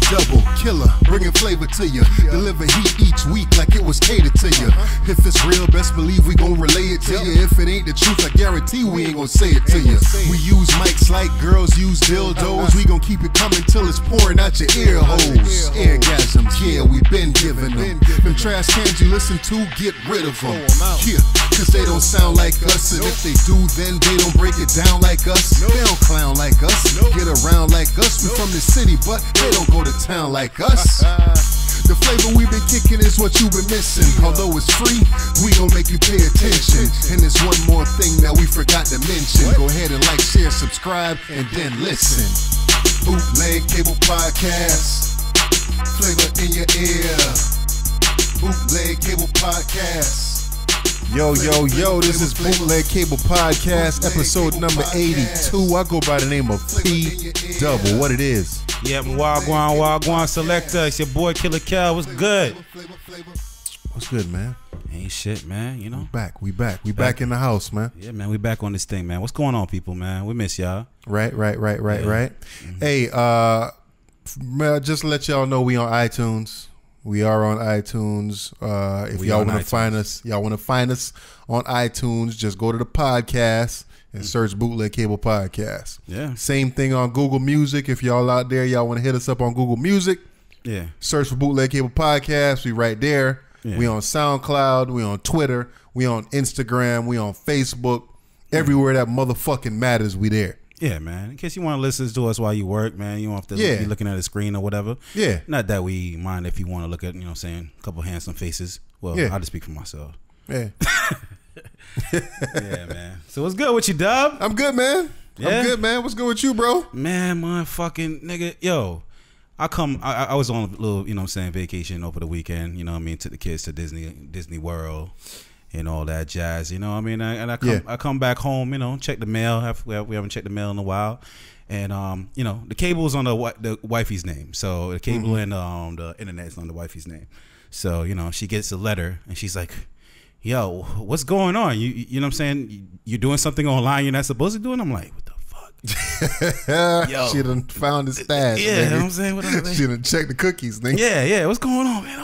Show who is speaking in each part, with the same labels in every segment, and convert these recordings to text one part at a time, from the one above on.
Speaker 1: double killer, bringing flavor to you. Deliver heat each week like it was catered to you. If it's real, best believe we gon' relay it to you. If it ain't the truth, I guarantee we ain't gon' say it to you. We use mics like girls use dildos. We gon' keep it coming till it's pouring out your ear holes. Orgasms, yeah, we been giving them. Them trash cans you listen to, get rid of them. Yeah, cause they don't sound like us. And if they do, then they don't break it down like us. They don't clown like us, get around like us. We from the city, but they don't go to town like us. The flavor we've been kicking is what you've been missing. Although it's free, we gon' make you pay attention. And there's one more thing that we forgot to mention. Go ahead and like, share, subscribe, and then listen. Bootleg Cable Podcast, flavor in your ear. Bootleg Cable Podcast.
Speaker 2: Yo, this is Bootleg Cable Podcast, episode number 82. I go by the name of P Double. What it is?
Speaker 3: Yep, Wagwan Selector. It's your boy Killer Cal. What's good?
Speaker 2: What's good, man?
Speaker 3: Ain't shit, man. You know,
Speaker 2: We back in the house, man.
Speaker 3: Yeah, man. We back on this thing, man. What's going on, people, man? We miss y'all.
Speaker 2: Right.
Speaker 3: Mm-hmm.
Speaker 2: Hey, just to let y'all know, we on iTunes. We are on iTunes. If y'all want to find us, on iTunes, just go to the podcast and search Bootleg Cable Podcast.
Speaker 3: Yeah.
Speaker 2: Same thing on Google Music. If y'all out there, y'all want to hit us up on Google Music.
Speaker 3: Yeah.
Speaker 2: Search for Bootleg Cable Podcast. We right there.
Speaker 3: Yeah.
Speaker 2: We on SoundCloud. We on Twitter. We on Instagram. We on Facebook. Everywhere that motherfucking matters, we there.
Speaker 3: Yeah, man. In case you want to listen to us while you work, man, you don't have to be looking at a screen or whatever.
Speaker 2: Yeah.
Speaker 3: Not that we mind if you want to look at, a couple handsome faces. Well, I'll just speak for myself.
Speaker 2: Yeah.
Speaker 3: Yeah, man. So what's good with you, Dub?
Speaker 2: I'm good, man.
Speaker 3: Yeah?
Speaker 2: I'm good, man. What's good with you, bro?
Speaker 3: Man, motherfucking nigga. Yo, I was on a little, vacation over the weekend, took the kids to Disney World and all that jazz, I come back home, check the mail. We haven't checked the mail in a while, and the cable's on the wifey's name, so the cable and the internet's on the wifey's name. So she gets a letter and she's like, "Yo, what's going on? You know what I'm saying? You're doing something online you're not supposed to do?" And I'm like, "What the fuck?" Yo.
Speaker 2: She done found the stash.
Speaker 3: Yeah, you know what I'm saying? What
Speaker 2: she done checked the cookies, nigga.
Speaker 3: Yeah. What's going on, man?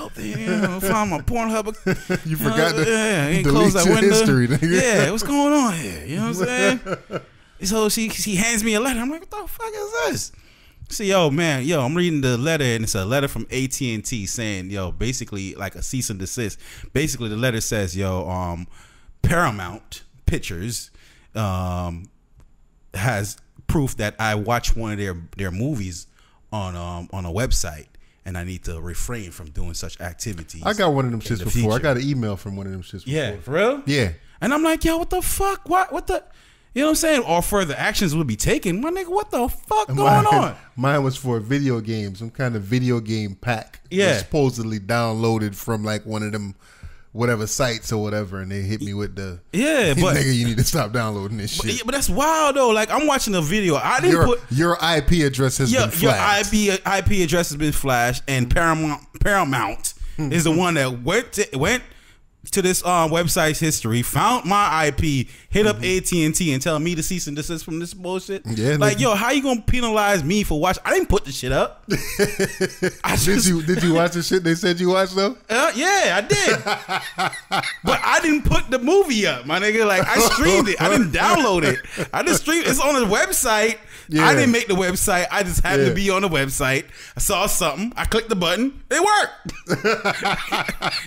Speaker 3: Find my Pornhub.
Speaker 2: You forgot to
Speaker 3: ain't
Speaker 2: delete
Speaker 3: close that
Speaker 2: your
Speaker 3: window.
Speaker 2: history, nigga.
Speaker 3: Yeah, what's going on here? You know what I'm saying? So she hands me a letter. I'm like, what the fuck is this? See, I'm reading the letter, and it's a letter from AT&T saying, basically like a cease and desist. Basically, the letter says, Paramount Pictures has proof that I watched one of their movies on a website, and I need to refrain from doing such activities.
Speaker 2: I got one of them shits before.
Speaker 3: Future.
Speaker 2: I got an email from one of them shits before.
Speaker 3: Yeah, for real?
Speaker 2: Yeah.
Speaker 3: And I'm like, yo, what the fuck? What the? You know what I'm saying? Or further actions will be taken. My nigga, what the fuck going on?
Speaker 2: Mine was for a video game, some kind of video game pack.
Speaker 3: Yeah.
Speaker 2: Supposedly downloaded from like one of them whatever sites or whatever, and they hit me with the
Speaker 3: but
Speaker 2: nigga, you need to stop downloading this shit.
Speaker 3: But that's wild though. Like, I'm watching a video. I didn't put
Speaker 2: your IP address has been flashed.
Speaker 3: Your IP address has been flashed, and Paramount is the one that went to this website's history, found my IP, hit up AT&T and tell me to cease and desist from this bullshit. Yeah, like, yo, how you gonna penalize me for watching? I didn't put the shit up.
Speaker 2: Did you watch the shit they said you watched though?
Speaker 3: Yeah, I did. But I didn't put the movie up, my nigga. Like, I streamed it. I didn't download it. I just streamed it. It's on the website. Yeah. I didn't make the website. I just happened to be on the website. I saw something. I clicked the button. It worked.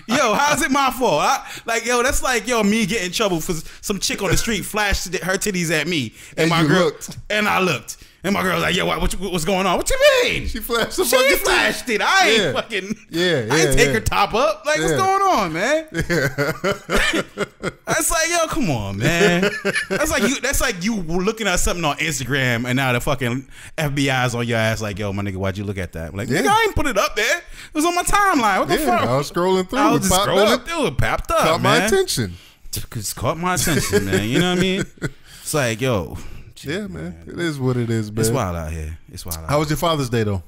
Speaker 3: Yo, how's it my fault? That's like, me getting in trouble for some chick on the street flashed her titties at me. And my girl looked. And I looked. And my girl's like, yo, what's going on? What you mean?
Speaker 2: She flashed the
Speaker 3: She flashed it. I ain't fucking. I ain't take her top up. Like, what's going on, man? That's like, yo, come on, man. That's like you looking at something on Instagram and now the fucking FBI's on your ass like, yo, my nigga, why'd you look at that? I'm like, nigga, I ain't put it up there. It was on my timeline. What the fuck?
Speaker 2: I was scrolling through.
Speaker 3: I was just scrolling through. It popped up,
Speaker 2: Caught my attention.
Speaker 3: It's caught my attention, man. You know what I mean? It's like, yo.
Speaker 2: Yeah, man. It is what it is, man.
Speaker 3: It's wild out here.
Speaker 2: How was your Father's Day, though?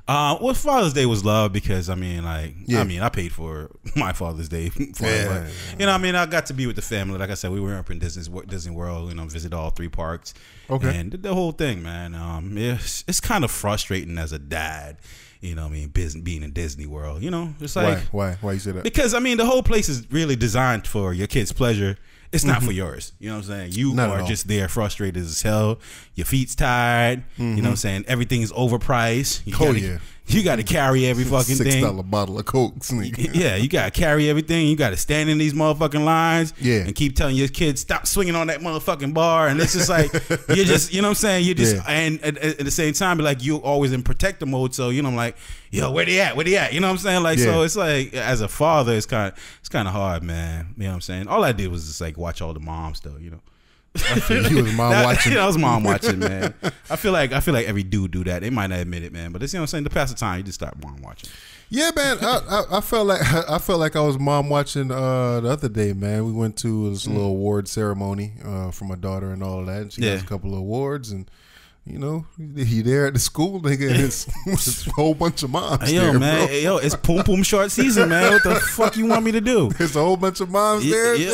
Speaker 3: Well, Father's Day was love because I mean, I paid for my Father's Day. But, you know, I mean, I got to be with the family. Like I said, we were up in Disney World. You know, visit all 3 parks. Okay, and the whole thing, man. It's kind of frustrating as a dad. You know what I mean? Being in Disney World. You know, it's like
Speaker 2: why you say that?
Speaker 3: Because I mean, the whole place is really designed for your kids' pleasure. It's not for yours. You know what I'm saying? You are just there frustrated as hell. Your feet's tired. You know what I'm saying? Everything is overpriced. You got to carry every fucking thing.
Speaker 2: $6 bottle of Coke.
Speaker 3: Yeah, you got to carry everything. You got to stand in these motherfucking lines and keep telling your kids, stop swinging on that motherfucking bar. And it's just like, you're just, you know what I'm saying? You just, and at the same time, like, you're always in protector mode. So, you know, I'm like, yo, where they at? Where they at? You know what I'm saying? Like, so it's like, as a father, it's kind of hard, man. You know what I'm saying? All I did was just like watch all the moms though, you know.
Speaker 2: You was mom watching.
Speaker 3: I was mom watching, man. I feel like every dude do that. They might not admit it, man, but it's, you know what I'm saying, to pass the time, you just start mom watching.
Speaker 2: Yeah, man. I felt like I was mom watching the other day, man. We went to this little award ceremony for my daughter and all of that, and she got a couple of awards, and you know, he there at the school, nigga, and it's a whole bunch of moms.
Speaker 3: Hey, yo, there, man. Hey, yo, it's Poom Poom short season, man. What the fuck you want me to do?
Speaker 2: There's a whole bunch of moms there. You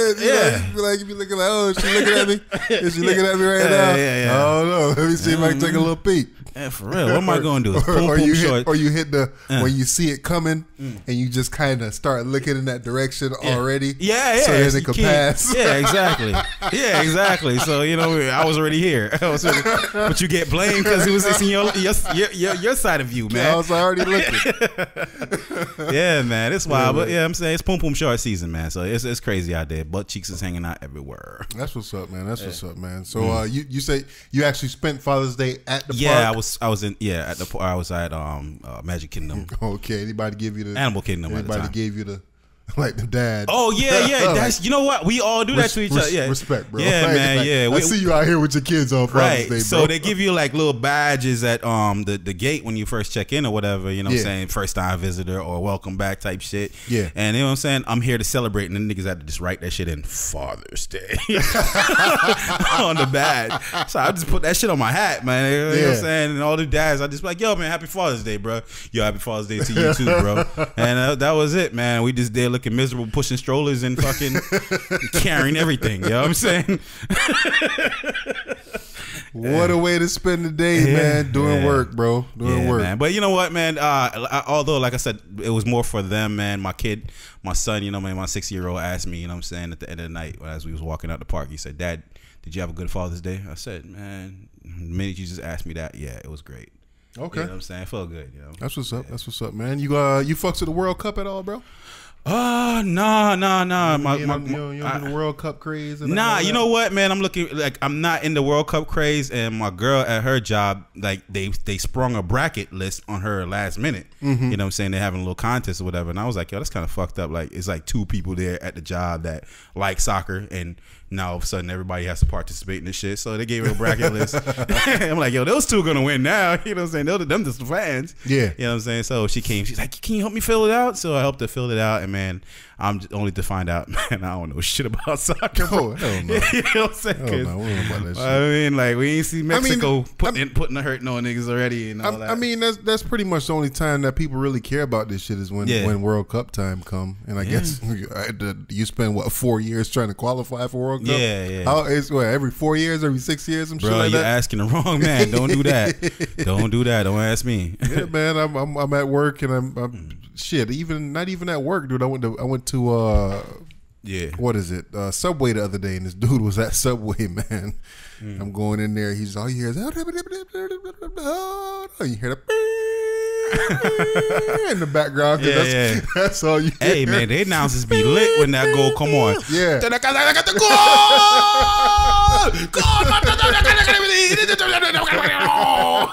Speaker 2: be looking like, oh, is she looking at me? Is she looking at me right now?
Speaker 3: Yeah.
Speaker 2: I don't know. Let me see if I can take a little peek.
Speaker 3: Yeah, for real. What am I going to do?
Speaker 2: Or you hit the when you see it coming and you just kind of start looking in that direction already.
Speaker 3: Yeah.
Speaker 2: So then it could pass.
Speaker 3: Yeah, exactly. Yeah, exactly. So, you know, I was already here. But you get blamed because it's in your side of you, man.
Speaker 2: Yeah, I was already looking.
Speaker 3: Yeah, man. It's wild. But yeah, I'm saying it's Poom Poom short season, man. So it's crazy out there. Butt cheeks is hanging out everywhere.
Speaker 2: That's what's up, man. What's up, man. So you say you actually spent Father's Day at the park?
Speaker 3: I was at Magic Kingdom.
Speaker 2: Okay, anybody give you the
Speaker 3: Animal Kingdom?
Speaker 2: Anybody gave you the like the dad?
Speaker 3: Oh yeah. That's, you know what, we all do that to each other. Yeah,
Speaker 2: respect, bro.
Speaker 3: Yeah, man.
Speaker 2: I see you out here with your kids on Father's Day, bro.
Speaker 3: So they give you like little badges at the gate when you first check in or whatever. You know what I'm saying? First time visitor or welcome back type shit. Yeah. And you know what I'm saying? I'm here to celebrate, and the niggas had to just write that shit in Father's Day on the badge. So I just put that shit on my hat, man. You know what I'm saying? And all the dads, I just be like, yo, man, happy Father's Day, bro. Yo, happy Father's Day to you too, bro. And that was it, man. We just there looking miserable, pushing strollers and fucking carrying everything. You know what I'm saying?
Speaker 2: What a way to spend the day, man. Doing work, bro. Doing work.
Speaker 3: Man. But you know what, man? Although, like I said, it was more for them, man. My son, you know, man, my 6-year-old asked me, you know what I'm saying, at the end of the night as we was walking out the park, he said, Dad, did you have a good Father's Day? I said, man, the minute you just asked me that, yeah, it was great. Okay. You know what I'm saying? It felt good, you know.
Speaker 2: That's what's up. That's what's up, man. You fucks with the World Cup at all, bro?
Speaker 3: Nah.
Speaker 2: You don't do the World Cup craze?
Speaker 3: Nah, you know what, man? I'm looking like I'm not in the World Cup craze, and my girl at her job, like they sprung a bracket list on her last minute. You know what I'm saying? They're having a little contest or whatever, and I was like, yo, that's kind of fucked up. Like it's like 2 people there at the job that like soccer, and now all of a sudden everybody has to participate in this shit. So they gave her a bracket list. I'm like, yo, those 2 are gonna win now. You know what I'm saying? Them just the fans. Yeah. You know what I'm saying? So she came. She's like, can you help me fill it out? So I helped her fill it out, and man, I'm only to find out, man, I don't know shit about soccer.
Speaker 2: Oh, hell no.
Speaker 3: You know what I'm saying?
Speaker 2: Hell no, we don't know about that shit.
Speaker 3: I mean, like, we ain't see Mexico putting the hurt on niggas already and all that.
Speaker 2: I mean, that's pretty much the only time that people really care about this shit is when World Cup time come. And I guess you spend, 4 years trying to qualify for World Cup? Yeah. It's every 4 years, every 6 years, some shit like that?
Speaker 3: Bro, you're asking the wrong man. Don't do that. Don't do that. Don't ask me.
Speaker 2: Yeah, man, I'm at work, and I'm shit, not even at work, dude. I went to what is it? Subway the other day, and this dude was at Subway, man. I'm going in there. He's all you hear is, you hear the in the background. That's all you hear.
Speaker 3: Hey, man, the announcers be lit when that goal come on.
Speaker 2: Yeah.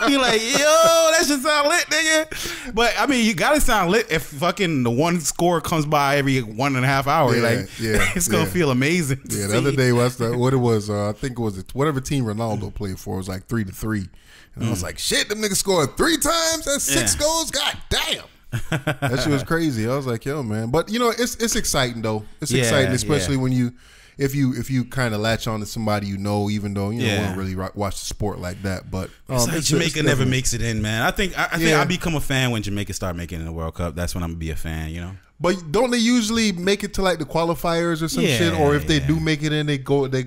Speaker 3: You like, yo, that should sound lit, nigga. But I mean, you gotta sound lit if fucking the one score comes by every 1.5 hours. It's gonna feel amazing.
Speaker 2: Yeah, the other day was what it was. I think it was whatever team Ronaldo played for. It was like 3-3, and I was like, shit, them niggas scored 3 times. That's 6 goals. God damn. That shit was crazy. I was like, yo, man. But you know, it's exciting though. It's exciting, especially when you if you kind of latch on to somebody you know, even though you don't really watch the sport like that. But
Speaker 3: it's like Jamaica never makes it in, man. I think I become a fan when Jamaica start making it in the World Cup. That's when I'm gonna be a fan, you know.
Speaker 2: But don't they usually make it to like the qualifiers or some shit? Or if they do make it in, they go. They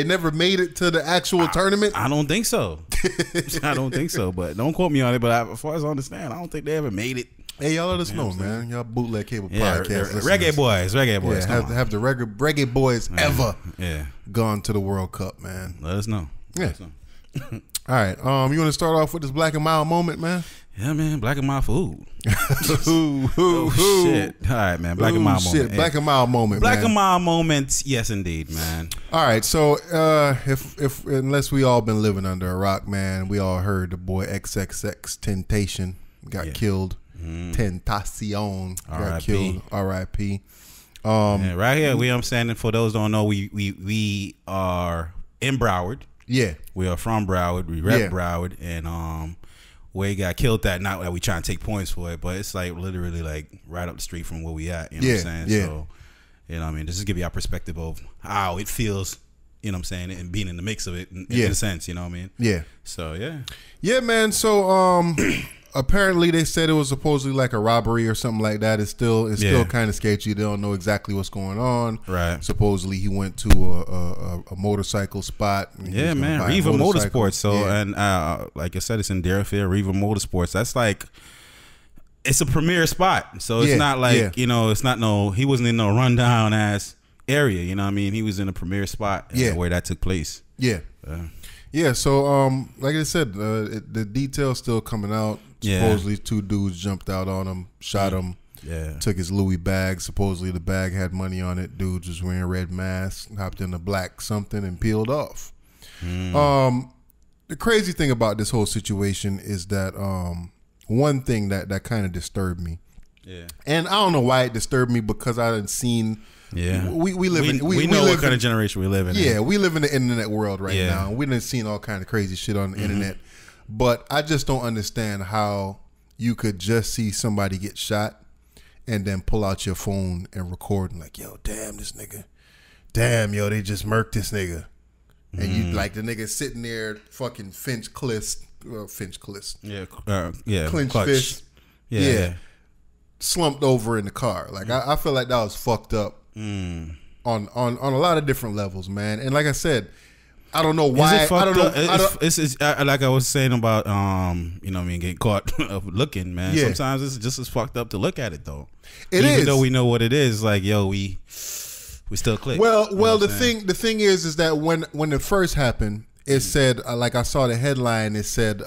Speaker 2: never made it to the actual tournament.
Speaker 3: I don't think so. I don't think so. But don't quote me on it. But as far as I understand, I don't think they ever made it.
Speaker 2: Hey, y'all let us know, man. Y'all Bootleg Cable podcast.
Speaker 3: Reggae boys.
Speaker 2: Have the reggae boys ever gone to the World Cup, man?
Speaker 3: Let us know.
Speaker 2: Yeah. All right. You want to start off with this Black and Mild moment, man?
Speaker 3: Yeah, man. Black and Mild food. Shit. All right, man. Black and Mild moment.
Speaker 2: Black and Mild moment.
Speaker 3: Black and Mild moments. Yes, indeed, man.
Speaker 2: All right. So, if unless we all been living under a rock, man, we all heard the boy XXXTentacion got killed. Tentacion got killed. R.I.P.
Speaker 3: Right here, I'm saying, for those who don't know, we are in Broward.
Speaker 2: Yeah,
Speaker 3: we are from Broward. We rep Broward, and where he got killed that night. That we trying to take points for it, but it's like literally like right up the street from where we at. You know what I'm saying?
Speaker 2: Yeah.
Speaker 3: So, you know what I mean, this is give you our perspective of how it feels. You know what I'm saying, and being in the mix of it in a sense. You know what I mean? Yeah. So
Speaker 2: yeah, man. So apparently they said it was supposedly like a robbery or something like that. It's still kind of sketchy. They don't know exactly what's going on.
Speaker 3: Right.
Speaker 2: Supposedly he went to a motorcycle spot.
Speaker 3: Yeah, man. Riva Motorsports. So and like I said, it's in Deerfield. Riva Motorsports. That's like, it's a premier spot. So it's not like it's not he wasn't in no rundown ass area. You know what I mean? He was in a premier spot. Where that took place.
Speaker 2: Yeah. Yeah. So like I said, the details still coming out. Supposedly 2 dudes jumped out on him, shot him, took his Louis bag. Supposedly the bag had money on it. Dudes was wearing red masks, hopped in a black something and peeled off. The crazy thing about this whole situation is that one thing that kind of disturbed me. Yeah. And I don't know why it disturbed me, because I hadn't seen. Yeah, we know what kind of generation we live in. Yeah, we live in the internet world right now. We done seen all kind of crazy shit on the internet. But I just don't understand how you could just see somebody get shot and then pull out your phone and record and like, yo, damn this nigga. Damn, yo, they just murked this nigga. And you like the nigga sitting there fucking Clenched fist. Yeah. Slumped over in the car. Like I feel like that was fucked up on a lot of different levels, man. And like I said, I don't know why. I don't know. It's
Speaker 3: like I was saying about you know what I mean, getting caught looking, man. Yeah. Sometimes it's just as fucked up to look at it though. Even though we know what it is, like yo, we still click.
Speaker 2: Well, the thing is that when it first happened, it said like I saw the headline. It said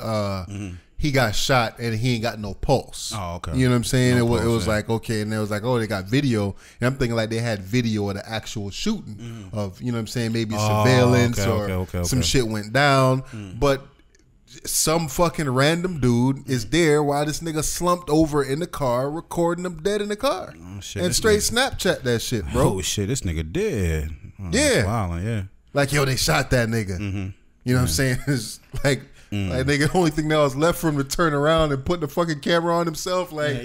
Speaker 2: he got shot and he ain't got no pulse. Oh, okay. You know what I'm saying? It was like, okay, and it was like, oh, they got video. And I'm thinking like they had video of the actual shooting of, you know what I'm saying, maybe surveillance or some shit went down. But some fucking random dude is there while this nigga slumped over in the car recording him dead in the car. Oh, shit, and straight Snapchat that shit, bro.
Speaker 3: Oh, shit, this nigga dead. Oh,
Speaker 2: yeah.
Speaker 3: Violent, yeah.
Speaker 2: Like, yo, they shot that nigga. You know what I'm saying? It's like... Like nigga, the only thing that was left for him to turn around and put the fucking camera on himself, like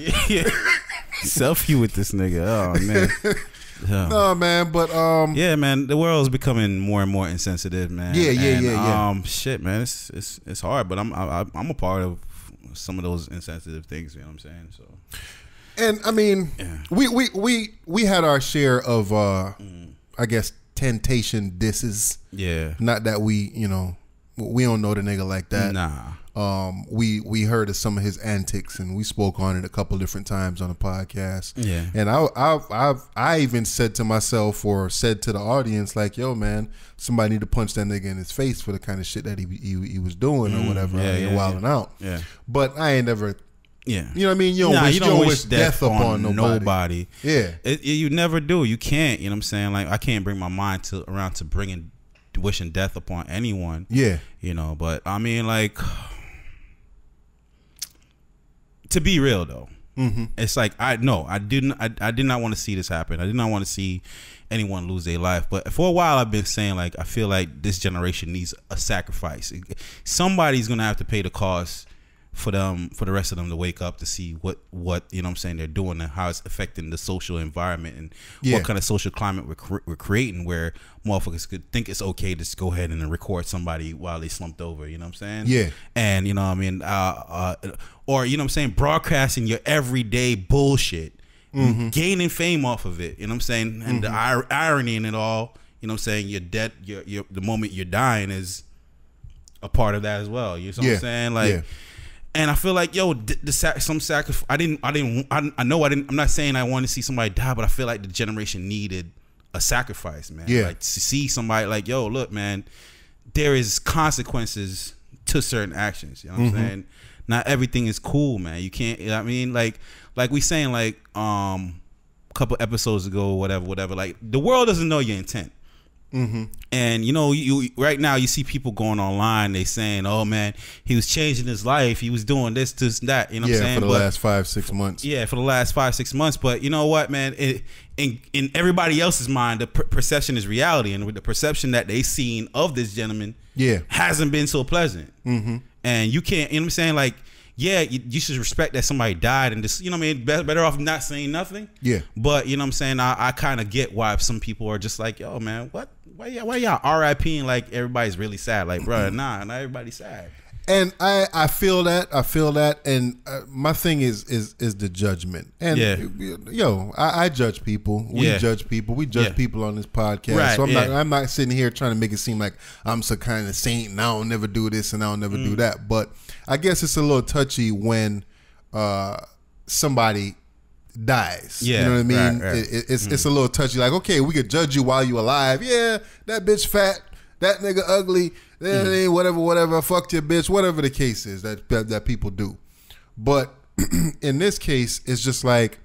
Speaker 3: selfie with this nigga. Oh man,
Speaker 2: no man, but
Speaker 3: yeah, man, the world is becoming more and more insensitive, man. Yeah. Shit, man, it's hard, but I'm a part of some of those insensitive things. You know what I'm saying? So,
Speaker 2: and I mean, we had our share of I guess Temptation disses. Yeah, not that we don't know the nigga like that. Nah. We heard of some of his antics and we spoke on it a couple different times on the podcast. Yeah. And I even said to myself or said to the audience like, yo man, somebody need to punch that nigga in his face for the kind of shit that he was doing or whatever. Wilding out. Yeah. But I ain't never. Yeah. You know what I mean? You don't wish death upon nobody. Yeah.
Speaker 3: You never do. You can't. You know what I'm saying? Like I can't bring my mind around to bringing wishing death upon anyone. Yeah. But I mean, like, to be real though, it's like I did not want to see this happen. I did not want to see anyone lose their life. But for a while I've been saying like I feel like this generation needs a sacrifice. Somebody's gonna have to pay the cost for the rest of them to wake up to see what you know what I'm saying they're doing and how it's affecting the social environment and what kind of social climate we're creating where motherfuckers could think it's okay to just go ahead and record somebody while they slumped over, you know what I'm saying?
Speaker 2: Yeah.
Speaker 3: And you know what I mean, or you know what I'm saying, broadcasting your everyday bullshit, gaining fame off of it, you know what I'm saying? And the irony in it all, you know what I'm saying, you're dead, you're the moment you're dying is a part of that as well. You know what I'm saying? Like, and I feel like, yo, some sacrifice. I'm not saying I want to see somebody die, but I feel like the generation needed a sacrifice, man.
Speaker 2: Yeah.
Speaker 3: Like to see somebody like, yo, look, man, there is consequences to certain actions. You know what I'm saying? Not everything is cool, man. You can't. You know what I mean, like we saying like a couple episodes ago, whatever. Like the world doesn't know your intent. And you know, you right now you see people going online, they saying, oh man, he was changing his life, he was doing this that, you know what I'm saying,
Speaker 2: for the last 5-6 months.
Speaker 3: For the last 5-6 months. But you know what, man, in everybody else's mind, the perception is reality, and with the perception that they seen of this gentleman hasn't been so pleasant. And you can't, you know what I'm saying, like, yeah, you should respect that somebody died and just, you know what I mean, better off not saying nothing. Yeah. But, you know what I'm saying, I kind of get why some people are just like, yo, man, what? Why y'all RIPing like everybody's really sad? Like, bro, nah, not everybody's sad.
Speaker 2: And I feel that. And my thing is the judgment. And yo, I judge people. We judge people. We judge people on this podcast. Right, so I'm not sitting here trying to make it seem like I'm some kind of saint and I'll never do this and I'll never do that. But I guess it's a little touchy when somebody dies. You know what I mean? Right. It's a little touchy. Like, okay, we could judge you while you alive. Yeah, that bitch fat, that nigga ugly, whatever, fucked your bitch, whatever the case is that people do. But in this case, it's just like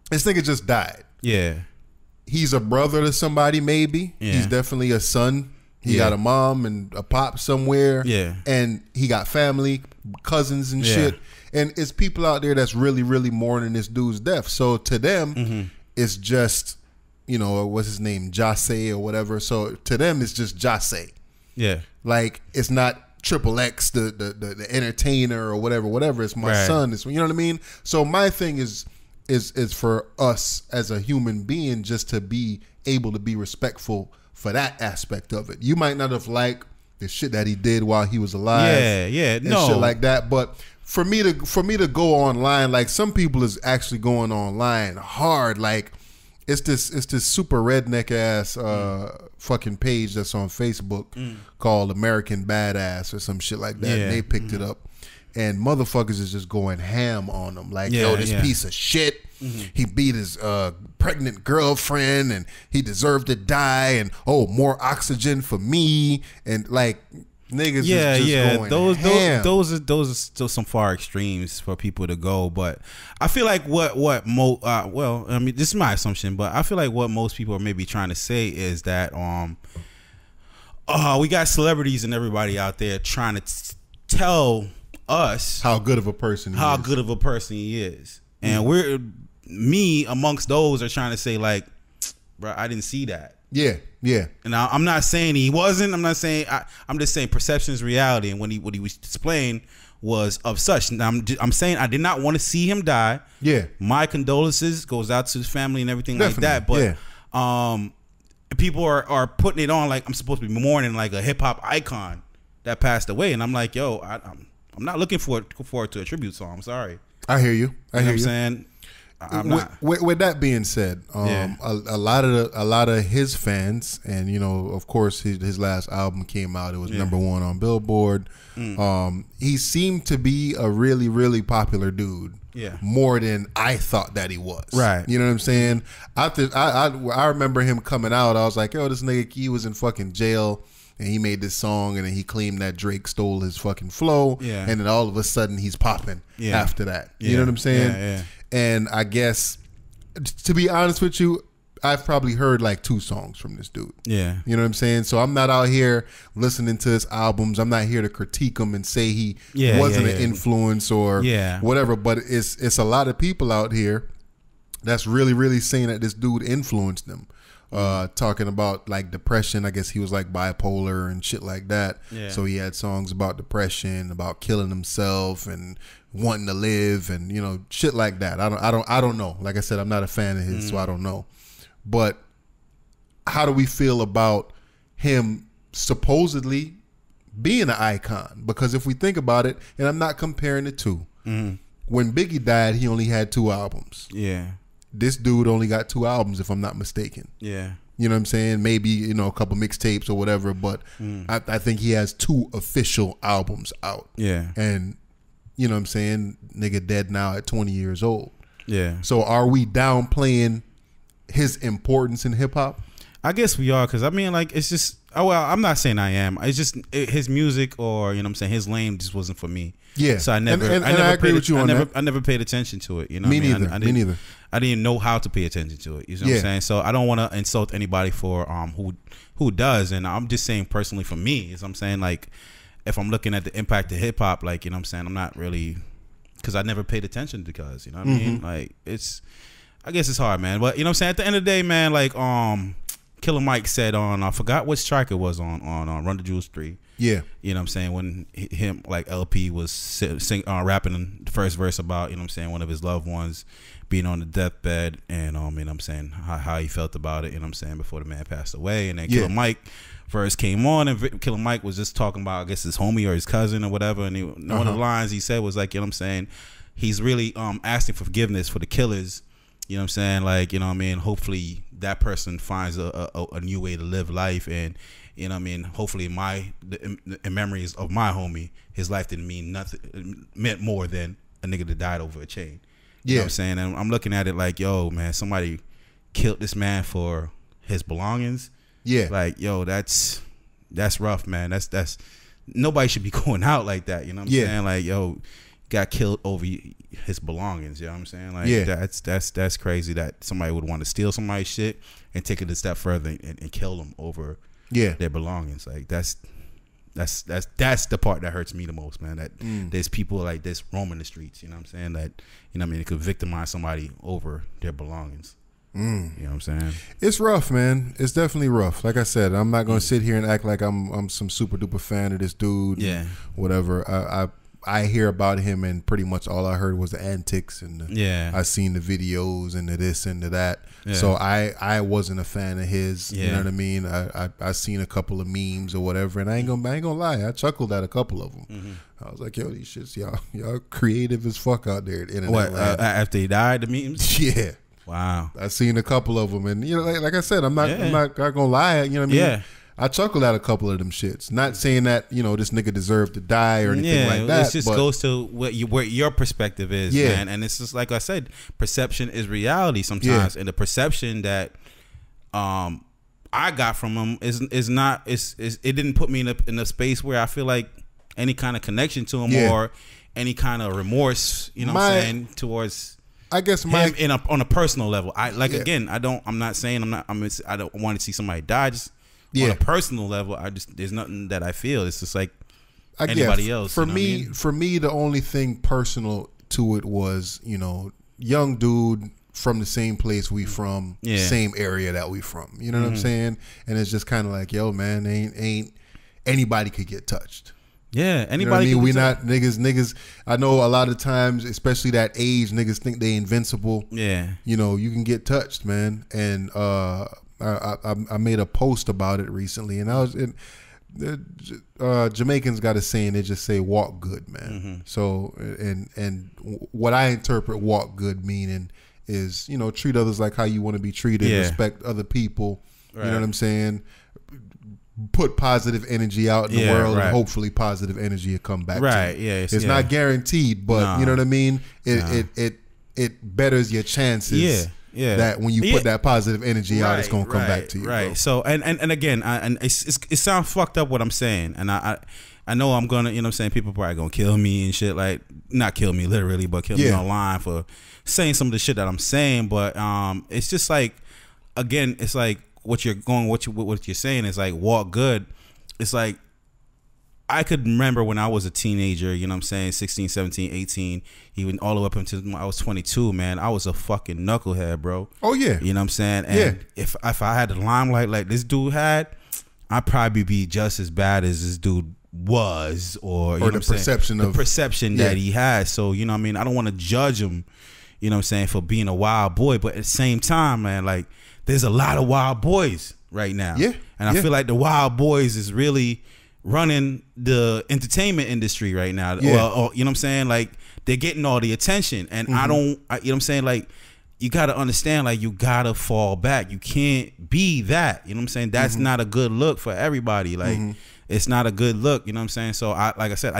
Speaker 2: this nigga just died. Yeah. He's a brother to somebody, maybe. Yeah. He's definitely a son. He got a mom and a pop somewhere. Yeah. And he got family, cousins and shit. And it's people out there that's really, really mourning this dude's death. So to them, it's just, you know, what's his name, Jase or whatever. So to them, it's just Jase. Yeah. Like, it's not Triple X, the entertainer or whatever. It's my son. It's, you know what I mean? So my thing is for us as a human being just to be able to be respectful for that aspect of it. You might not have liked the shit that he did while he was alive. And shit like that. But for me to go online, like some people is actually going online hard. Like it's this super redneck ass fucking page that's on Facebook called American Badass or some shit like that. And they picked it up, and motherfuckers is just going ham on them. Like, yo, this piece of shit. He beat his pregnant girlfriend and he deserved to die, and more oxygen for me, and like niggas is just going ham.
Speaker 3: Those are still some far extremes for people to go. But I feel like well, I mean, this is my assumption, but I feel like what most people are maybe trying to say is that we got celebrities and everybody out there trying to tell us
Speaker 2: how good of a person
Speaker 3: he is. And me amongst those are trying to say like, bro, I didn't see that. Yeah. And I'm not saying he wasn't. I'm not saying. I'm just saying perception is reality, and what he was displaying was of such. Now, I'm saying I did not want to see him die. Yeah. My condolences goes out to his family and everything like that. But people are putting it on like I'm supposed to be mourning like a hip hop icon that passed away, and I'm like, yo, I'm not looking forward to a tribute song. I'm sorry.
Speaker 2: I hear you.
Speaker 3: I hear you. What I'm saying.
Speaker 2: With that being said, a lot of his fans, and you know, of course, his last album came out. It was #1 on Billboard. He seemed to be a really, really popular dude. Yeah, more than I thought that he was. Right. You know what I'm saying? I remember him coming out. I was like, yo, this nigga, he was in fucking jail. And he made this song, and then he claimed that Drake stole his fucking flow. Yeah. And then all of a sudden, he's popping after that. You know what I'm saying? Yeah. And I guess, to be honest with you, I've probably heard like 2 songs from this dude. Yeah. You know what I'm saying? So I'm not out here listening to his albums. I'm not here to critique him and say he wasn't an influence or whatever. But it's a lot of people out here that's really, really saying that this dude influenced them. talking about like depression. I guess he was like bipolar and shit like that.
Speaker 3: Yeah.
Speaker 2: So he had songs about depression, about killing himself and wanting to live, and you know, shit like that. I don't know. Like I said, I'm not a fan of his, so I don't know. But how do we feel about him supposedly being an icon? Because if we think about it, and I'm not comparing the two, when Biggie died, he only had 2 albums.
Speaker 3: Yeah.
Speaker 2: This dude only got 2 albums, if I'm not mistaken.
Speaker 3: Yeah.
Speaker 2: You know what I'm saying? Maybe, you know, a couple mixtapes or whatever, but I think he has 2 official albums out.
Speaker 3: Yeah.
Speaker 2: And, you know what I'm saying? Nigga dead now at 20 years old.
Speaker 3: Yeah.
Speaker 2: So are we downplaying his importance in hip hop?
Speaker 3: I guess we are, because I mean, like, it's just, oh, well, I'm not saying I am. It's just his music, or, you know what I'm saying, his lane just wasn't for me.
Speaker 2: Yeah.
Speaker 3: So I never,
Speaker 2: and I agree with you on that.
Speaker 3: I never paid attention to it. You know
Speaker 2: Me
Speaker 3: what I mean?
Speaker 2: neither. Me neither.
Speaker 3: I didn't know how to pay attention to it. You know what I'm saying? So I don't want to insult anybody for who does. And I'm just saying personally for me, is I'm saying, like, if I'm looking at the impact of hip hop, like, you know what I'm saying, I'm not really, because I never paid attention, because, you know what I mean? Like, it's, I guess it's hard, man. But you know what I'm saying? At the end of the day, man, like, Killer Mike said on, I forgot which track it was on Run the Jewels 3. Yeah. You know what I'm saying? When him, like, LP was rapping the first verse about, you know what I'm saying, one of his loved ones being on the deathbed, and, you know what I'm saying, how he felt about it, you know what I'm saying, before the man passed away. And then Killer Mike first came on, and Killer Mike was just talking about, I guess, his homie or his cousin or whatever. And one of the lines he said was, like, you know what I'm saying, he's really asking for forgiveness for the killers. You know what I'm saying? Like, you know what I mean? Hopefully that person finds a new way to live life. And, you know what I mean? Hopefully in memories of my homie, his life didn't mean nothing. It meant more than a nigga that died over a chain. You know what I'm saying? And I'm looking at it like, yo, man, somebody killed this man for his belongings. Yeah. Like, yo, that's rough, man. That's nobody should be going out like that. You know what I'm saying? Like, yo, got killed over his belongings. You know what I'm saying? Like, that's crazy that somebody would want to steal somebody's shit and take it a step further and kill them over their belongings. Like, that's the part that hurts me the most, man. That there's people like this roaming the streets. You know what I'm saying? That, you know what I mean, it could victimize somebody over their belongings. You know what I'm saying? It's
Speaker 2: rough, man. It's definitely rough. Like I said, I'm not gonna sit here and act like I'm some super duper fan of this dude. Yeah. Whatever. I hear about him, and pretty much all I heard was the antics, and I seen the videos and the this and the that. Yeah. So I wasn't a fan of his. You know what I mean? I seen a couple of memes or whatever, and I ain't gonna lie, I chuckled at a couple of them. I was like, yo, these shits, y'all creative as fuck out there at internet.
Speaker 3: What, after he died, the memes?
Speaker 2: Yeah.
Speaker 3: Wow.
Speaker 2: I seen a couple of them, and you know, like I said, I'm not gonna lie. You know what I mean? Yeah. I chuckled at a couple of them shits. Not saying that, you know, this nigga deserved to die or anything like that.
Speaker 3: It just goes to where your perspective is, man. And it's just like I said, perception is reality sometimes. And the perception that I got from him is not it didn't put me in a space where I feel like any kind of connection to him or any kind of remorse, you know what I'm saying, towards
Speaker 2: I guess
Speaker 3: him on a personal level. Again, I don't want to see somebody die. Just on a personal level, there's nothing that I feel. It's just like anybody else.
Speaker 2: For me, the only thing personal to it was, you know, young dude from the same place we from, same area that we from. You know what I'm saying? And it's just kind of like, yo, man, ain't anybody could get touched.
Speaker 3: Yeah, anybody.
Speaker 2: You know what I mean? We not niggas. I know a lot of times, especially that age, niggas think they invincible. Yeah, you know, you can get touched, man. And I made a post about it recently, and I was Jamaicans got a saying, they just say walk good, man. So and what I interpret walk good meaning is, you know, treat others like how you want to be treated, respect other people. Right. You know what I'm saying? Put positive energy out in the world, and hopefully positive energy will come back. Right? To you. It's not guaranteed, but you know what I mean. It betters your chances. Yeah, that when you put that positive energy out, it's gonna come back to you.
Speaker 3: Right. Bro. So and again, it sounds fucked up what I'm saying, and I know I'm gonna, you know what I'm saying, people probably gonna kill me and shit, like not kill me literally, but kill me online for saying some of the shit that I'm saying. But it's just like, again, it's like what you're saying is like walk good. It's like I could remember when I was a teenager, you know what I'm saying, 16, 17, 18, even all the way up until I was 22, man, I was a fucking knucklehead, bro.
Speaker 2: Oh, yeah.
Speaker 3: You know what I'm saying? And if I had the limelight like this dude had, I'd probably be just as bad as this dude was, or you know
Speaker 2: the perception
Speaker 3: the perception that he had. So, you know what I mean? I don't want to judge him, you know what I'm saying, for being a wild boy, but at the same time, man, like, there's a lot of wild boys right now. Yeah. And I feel like the wild boys is really running the entertainment industry right now. Yeah. Or, you know what I'm saying? Like, they're getting all the attention. And you know what I'm saying? Like, you got to understand, like, you got to fall back. You can't be that. You know what I'm saying? That's not a good look for everybody. Like, it's not a good look. You know what I'm saying? So, like I said,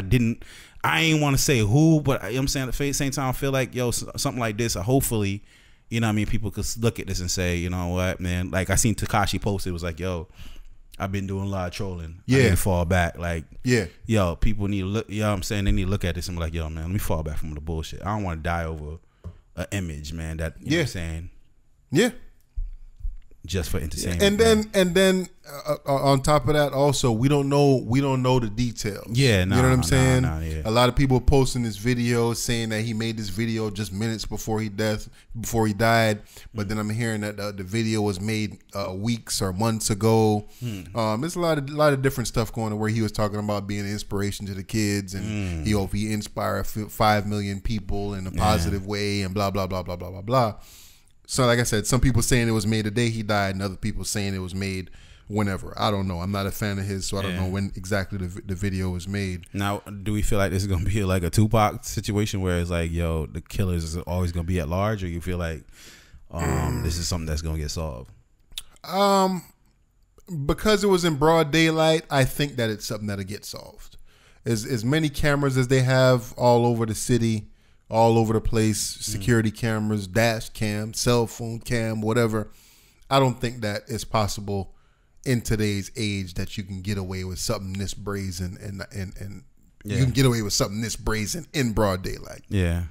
Speaker 3: I ain't want to say who, but you know what I'm saying? At the same time, I feel like, yo, something like this, hopefully, you know what I mean, people could look at this and say, you know what, man? Like, I seen Tekashi post, it was like, yo, I've been doing a lot of trolling. Yeah. I need to fall back. Like, yo, people need to look, you know what I'm saying? They need to look at this and be like, yo, man, let me fall back from the bullshit. I don't want to die over an image, man, that, you know what I'm saying? Yeah. Just for entertainment.
Speaker 2: And then on top of that, also, we don't know the details. Yeah, you know what I'm saying? A lot of people posting this video saying that he made this video just minutes before he died. But then I'm hearing that the video was made weeks or months ago. There's a lot of different stuff going on where he was talking about being an inspiration to the kids, and he hope he inspire 5 million people in a positive way, and blah blah blah blah blah blah blah. So, like I said, some people saying it was made the day he died, and other people saying it was made whenever. I don't know. I'm not a fan of his, so I don't know when exactly the video was made.
Speaker 3: Now, do we feel like this is going to be like a Tupac situation where it's like, yo, the killers is always going to be at large, or you feel like this is something that's going to get solved?
Speaker 2: Because it was in broad daylight, I think that it's something that'll get solved. As many cameras as they have all over the city, all over the place, security cameras, dash cam, cell phone cam, whatever. I don't think that it's possible in today's age that you can get away with something this brazen and you can get away with something this brazen in broad daylight. Yeah.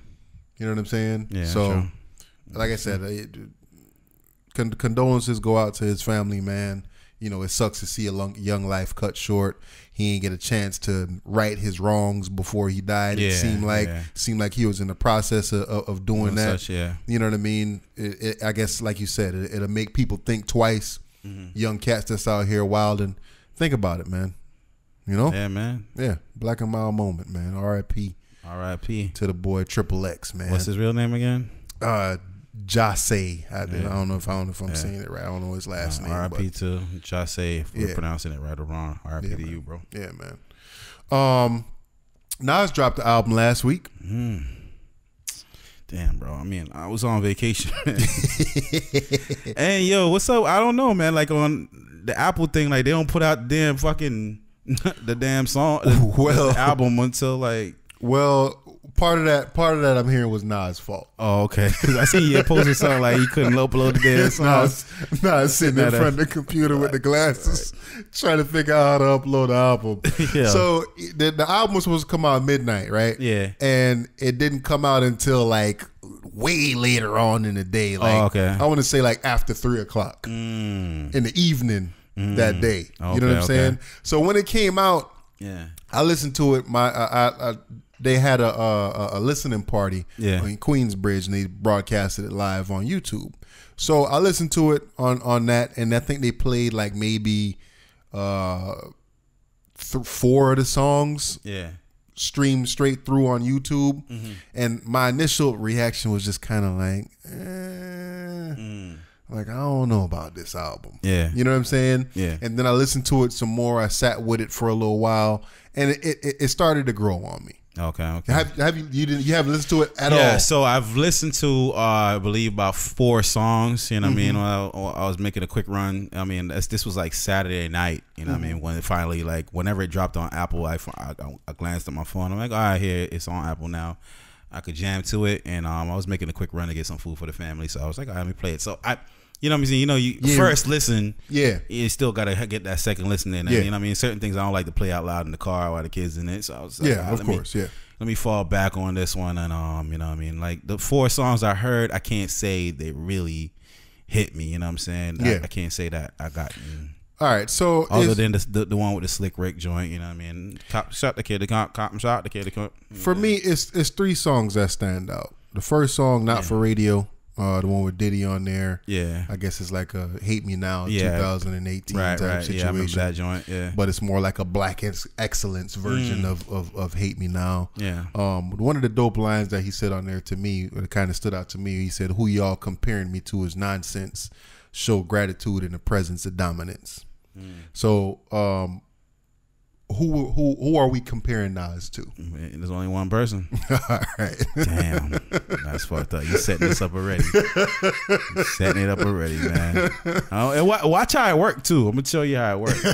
Speaker 2: You know what I'm saying? Yeah. So, like I said, condolences go out to his family, man. You know, it sucks to see a young life cut short. He ain't get a chance to right his wrongs before he died. It seemed like he was in the process of doing that. You know what I mean? I guess, like you said, it'll make people think twice. Young cats that's out here wild, and think about it, man. You know?
Speaker 3: Yeah, man.
Speaker 2: Yeah, Black and Mild moment, man. R.I.P.
Speaker 3: R.I.P.
Speaker 2: to the boy XXX, man.
Speaker 3: What's his real name again?
Speaker 2: Jase. I don't know if I'm saying it right. I don't know his last name.
Speaker 3: R.I.P. to Jase, if we're pronouncing it right or wrong. R.I.P. to you, bro.
Speaker 2: Yeah, man. Nas dropped the album last week.
Speaker 3: Damn, bro. I mean, I was on vacation. Hey, yo, what's up? I don't know, man. Like, on the Apple thing, like, they don't put out damn fucking the damn song, the album until like.
Speaker 2: Well, part of that I'm hearing was Nas' fault.
Speaker 3: Oh, okay. Because I see you posted something like he couldn't upload the damn song.
Speaker 2: Nas sitting in front of the computer with the glasses, trying to figure out how to upload the album. So the album was supposed to come out midnight, right? Yeah. And it didn't come out until like way later on in the day. Like, I want to say like after 3 o'clock in the evening that day. You know what I'm saying? So when it came out, I listened to it. They had a listening party in Queensbridge, and they broadcasted it live on YouTube. So I listened to it on that, and I think they played like maybe 4 of the songs. Streamed straight through on YouTube, and my initial reaction was just kind of like, like, I don't know about this album. Yeah, you know what I'm saying? Yeah. And then I listened to it some more. I sat with it for a little while, and it started to grow on me. Okay. Have you haven't listened to it at all?
Speaker 3: Yeah, so I've listened to I believe about 4 songs. You know what I mean? I was making a quick run. I mean, this was like Saturday night. You know what I mean? When it finally, like, whenever it dropped on Apple, I glanced at my phone. I'm like, all right, here it's on Apple now. I could jam to it, and I was making a quick run to get some food for the family. So I was like, all right, let me play it. So you know what I'm saying? You know, you first listen. Yeah. You still got to get that second listen in. And, you know what I mean? Certain things I don't like to play out loud in the car while the kids in it. So I was like,
Speaker 2: of course. Let
Speaker 3: me fall back on this one. And, you know what I mean? Like, the 4 songs I heard, I can't say they really hit me. You know what I'm saying? I can't say that I got.
Speaker 2: All right, so
Speaker 3: other than the one with the Slick Rick joint, you know what I mean? Cop shot the kid, cop shot the kid.
Speaker 2: For me, it's 3 songs that stand out. The first song, Not For Radio, the one with Diddy on there.
Speaker 3: Yeah,
Speaker 2: I guess it's like a Hate Me Now 2018 type situation.
Speaker 3: Yeah, I remember that joint. Yeah,
Speaker 2: but it's more like a Black Excellence version of Hate Me Now.
Speaker 3: Yeah.
Speaker 2: One of the dope lines that he said on there to me, it kind of stood out to me. He said, "Who y'all comparing me to is nonsense. Show gratitude in the presence of dominance." So, who are we comparing Nas to?
Speaker 3: There's only one person.
Speaker 2: All right.
Speaker 3: Damn, that's fucked up. You setting this up already. You setting it up already, man. And watch how it worked too. I'm gonna show you how it worked.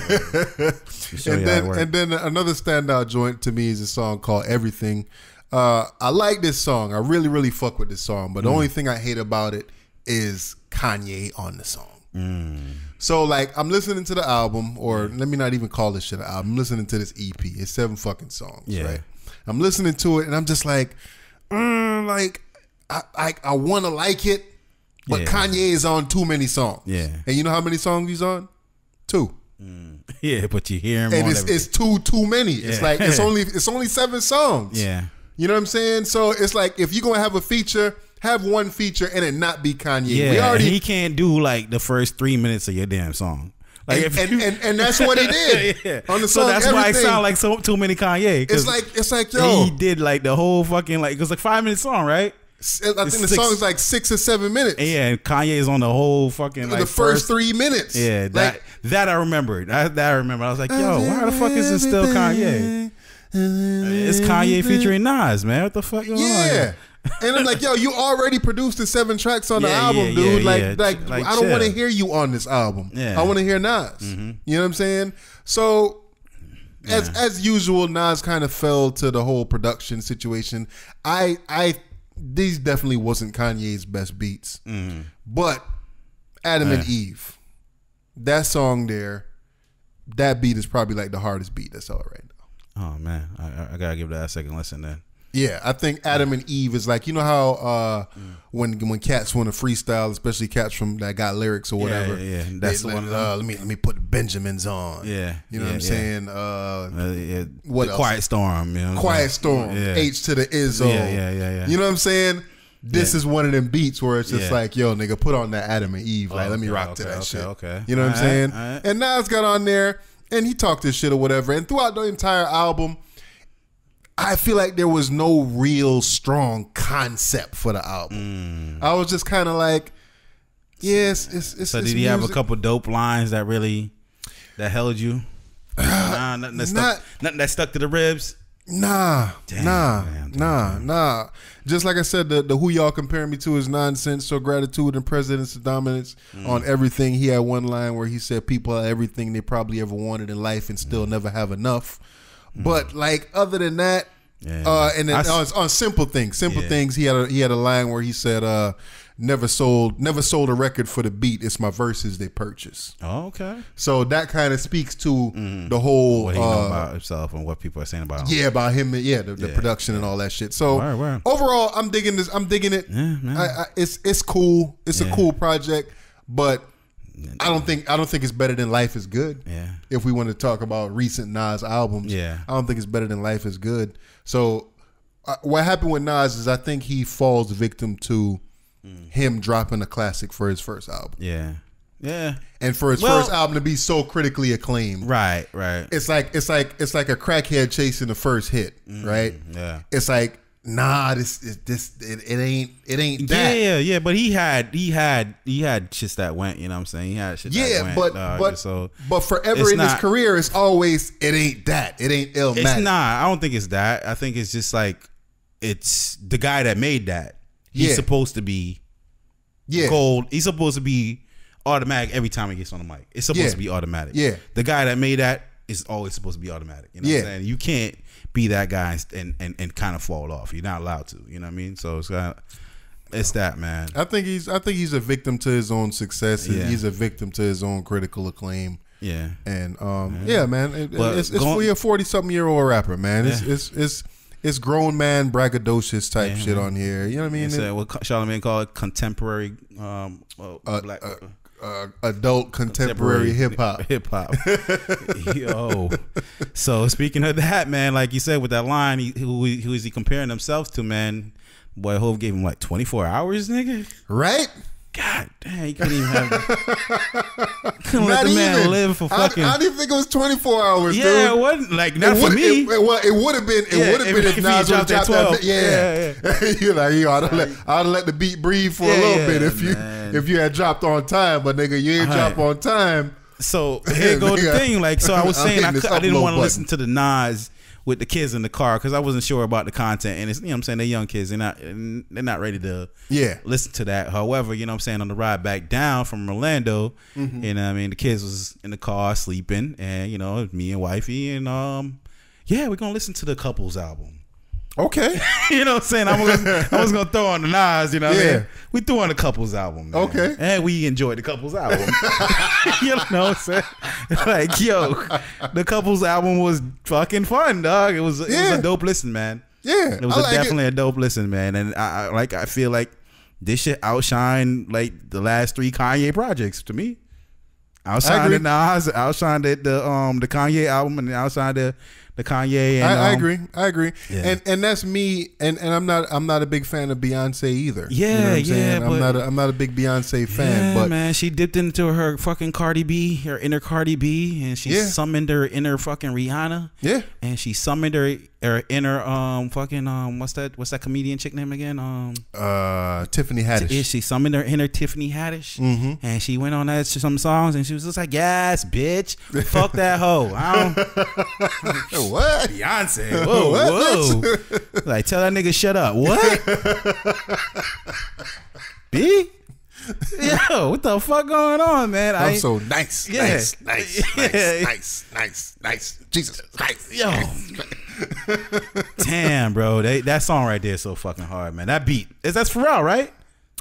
Speaker 2: And then another standout joint to me is a song called Everything. I like this song. I really, really fuck with this song. But the only thing I hate about it is Kanye on the song. So like I'm listening to the album, or let me not even call this shit an album. I'm listening to this EP. It's 7 fucking songs, right? I'm listening to it and I'm just like, I want to like it, but Kanye is on too many songs. Yeah, and you know how many songs he's on? 2.
Speaker 3: Yeah, but you hear him,
Speaker 2: and it's too many. Yeah. It's like it's only 7 songs.
Speaker 3: Yeah,
Speaker 2: you know what I'm saying? So it's like if you're gonna have a feature, have one feature and it not be Kanye.
Speaker 3: Yeah, he can't do like the first 3 minutes of your damn song. Like
Speaker 2: and that's what he did on the song.
Speaker 3: So that's why it sound like too many Kanye.
Speaker 2: It's like yo,
Speaker 3: he did like the whole fucking like it was like 5-minute song, right?
Speaker 2: I think the song is like 6 or 7 minutes.
Speaker 3: Yeah, and Kanye is on the whole fucking like
Speaker 2: the first 3 minutes.
Speaker 3: Yeah, that I remembered. That I remember. I was like, yo, why the fuck is it still Kanye? It's Kanye featuring Nas, man. What the fuck going on?
Speaker 2: Yeah. And I'm like, yo, you already produced the 7 tracks on the album, dude. Like I don't want to hear you on this album. I want to hear Nas. You know what I'm saying? So as usual, Nas kind of fell to the whole production situation. These definitely wasn't Kanye's best beats. But Adam and Eve, that song there, that beat is probably like the hardest beat that's out right now.
Speaker 3: Oh man, I gotta give that a second listen then.
Speaker 2: Yeah, I think Adam and Eve is like, you know how when cats want to freestyle, especially cats from that got lyrics or whatever.
Speaker 3: Yeah. That's the one.
Speaker 2: Let me put Benjamins on.
Speaker 3: Yeah,
Speaker 2: you know what I'm saying.
Speaker 3: What else? Quiet Storm. You know
Speaker 2: Quiet Storm. H to the Izzo.
Speaker 3: Yeah.
Speaker 2: You know what I'm saying? This is one of them beats where it's just like, yo, nigga, put on that Adam and Eve. Like, let me rock to that shit.
Speaker 3: Okay.
Speaker 2: You know what I'm saying? And Nas got on there and he talked this shit or whatever. And throughout the entire album, I feel like there was no real strong concept for the album. I was just kind of like, yes, it's
Speaker 3: so did he have a couple dope lines that held you? Nothing that stuck to the ribs.
Speaker 2: Nah. Just like I said, the who y'all comparing me to is nonsense. So gratitude and president's dominance on everything. He had one line where he said people are everything they probably ever wanted in life and still never have enough. But like other than that, and then on simple things, he had a line where he said, "Never sold a record for the beat. It's my verses they purchase."
Speaker 3: Oh, okay.
Speaker 2: So that kind of speaks to the whole
Speaker 3: what he know about himself and what people are saying about him.
Speaker 2: Yeah, about him. The production and all that shit. So overall, I'm digging this. I'm digging it.
Speaker 3: Yeah, man.
Speaker 2: It's cool. It's a cool project, but I don't think it's better than Life is Good.
Speaker 3: Yeah.
Speaker 2: If we want to talk about recent Nas albums, I don't think it's better than Life is Good. So what happened with Nas is I think he falls victim to him dropping a classic for his first album.
Speaker 3: Yeah.
Speaker 2: And for his first album to be so critically acclaimed.
Speaker 3: Right.
Speaker 2: It's like a crackhead chasing the first hit, right?
Speaker 3: Yeah.
Speaker 2: It's like, nah, it ain't that.
Speaker 3: Yeah, but he had shits that went, you know what I'm saying? He had shit that went.
Speaker 2: But forever in his career, it's always, it ain't that. It ain't Illmatic.
Speaker 3: It's not. I don't think it's that. I think it's just like, it's the guy that made that. He's supposed to be gold. He's supposed to be automatic every time he gets on the mic. It's supposed to be automatic. Yeah. The guy that made that is always supposed to be automatic. You know what I'm saying? You can't be that guy and kind of fall off. You're not allowed to. You know what I mean? So it's that, man.
Speaker 2: I think he's a victim to his own success. Yeah. He's a victim to his own critical acclaim.
Speaker 3: Yeah.
Speaker 2: And man, it's for a 40-something-year-old rapper, man. It's grown man braggadocious type shit on here. You know what I mean?
Speaker 3: What Charlamagne called contemporary black.
Speaker 2: adult contemporary hip hop.
Speaker 3: Yo. So speaking of that, man, like you said with that line, who is he comparing himself to, man? Boy, Hov gave him like 24 hours, nigga.
Speaker 2: Right?
Speaker 3: God damn, he couldn't even have couldn't let the man live for fucking.
Speaker 2: I didn't think it was 24 hours.
Speaker 3: Yeah,
Speaker 2: dude.
Speaker 3: it wasn't like not for me.
Speaker 2: It would have been. It would have been if Nas would have dropped that. Yeah. You're like, you ought to let the beat breathe for a little bit if you had dropped on time, but nigga, you ain't dropped on time.
Speaker 3: So here go the thing. Like, so I was saying I didn't want to listen to the Nas with the kids in the car because I wasn't sure about the content, and it's, you know what I'm saying, they're young kids, they're not ready to listen to that. However, you know what I'm saying, on the ride back down from Orlando, you know what I mean, the kids was in the car sleeping, and you know, me and wifey, and we're gonna listen to the Couples album.
Speaker 2: Okay.
Speaker 3: You know what I'm saying? I was gonna throw on the Nas, you know what I mean? We threw on the Couples album, man. Okay. And we enjoyed the Couples album. You know what I'm saying? Like, yo, the Couples album was fucking fun, dog. It was a dope listen, man. Yeah. It was definitely a dope listen, man. And I feel like this shit outshine like the last 3 Kanye projects to me. Outside the Nas, outside the Kanye album, and outside the Kanye. And,
Speaker 2: I agree. Yeah. And that's me. And I'm not a big fan of Beyonce either.
Speaker 3: Yeah,
Speaker 2: you know what I'm saying? I'm not a big Beyonce fan. But
Speaker 3: man, she dipped into her fucking Cardi B, her inner Cardi B, and she summoned her inner fucking Rihanna. Yeah. And she summoned her inner fucking what's that comedian chick name again?
Speaker 2: Tiffany Haddish.
Speaker 3: She summoned her inner Tiffany Haddish, and she went on that some songs, and she was just like, "Yes, bitch, fuck that hoe."
Speaker 2: What?
Speaker 3: Beyonce? Whoa. Like, tell that nigga shut up. What? B? Yo, what the fuck going on, man?
Speaker 2: I'm so nice. Yeah. Nice. Jesus Christ.
Speaker 3: Yo. Damn, bro. That song right there is so fucking hard, man. That beat. That's Pharrell, right?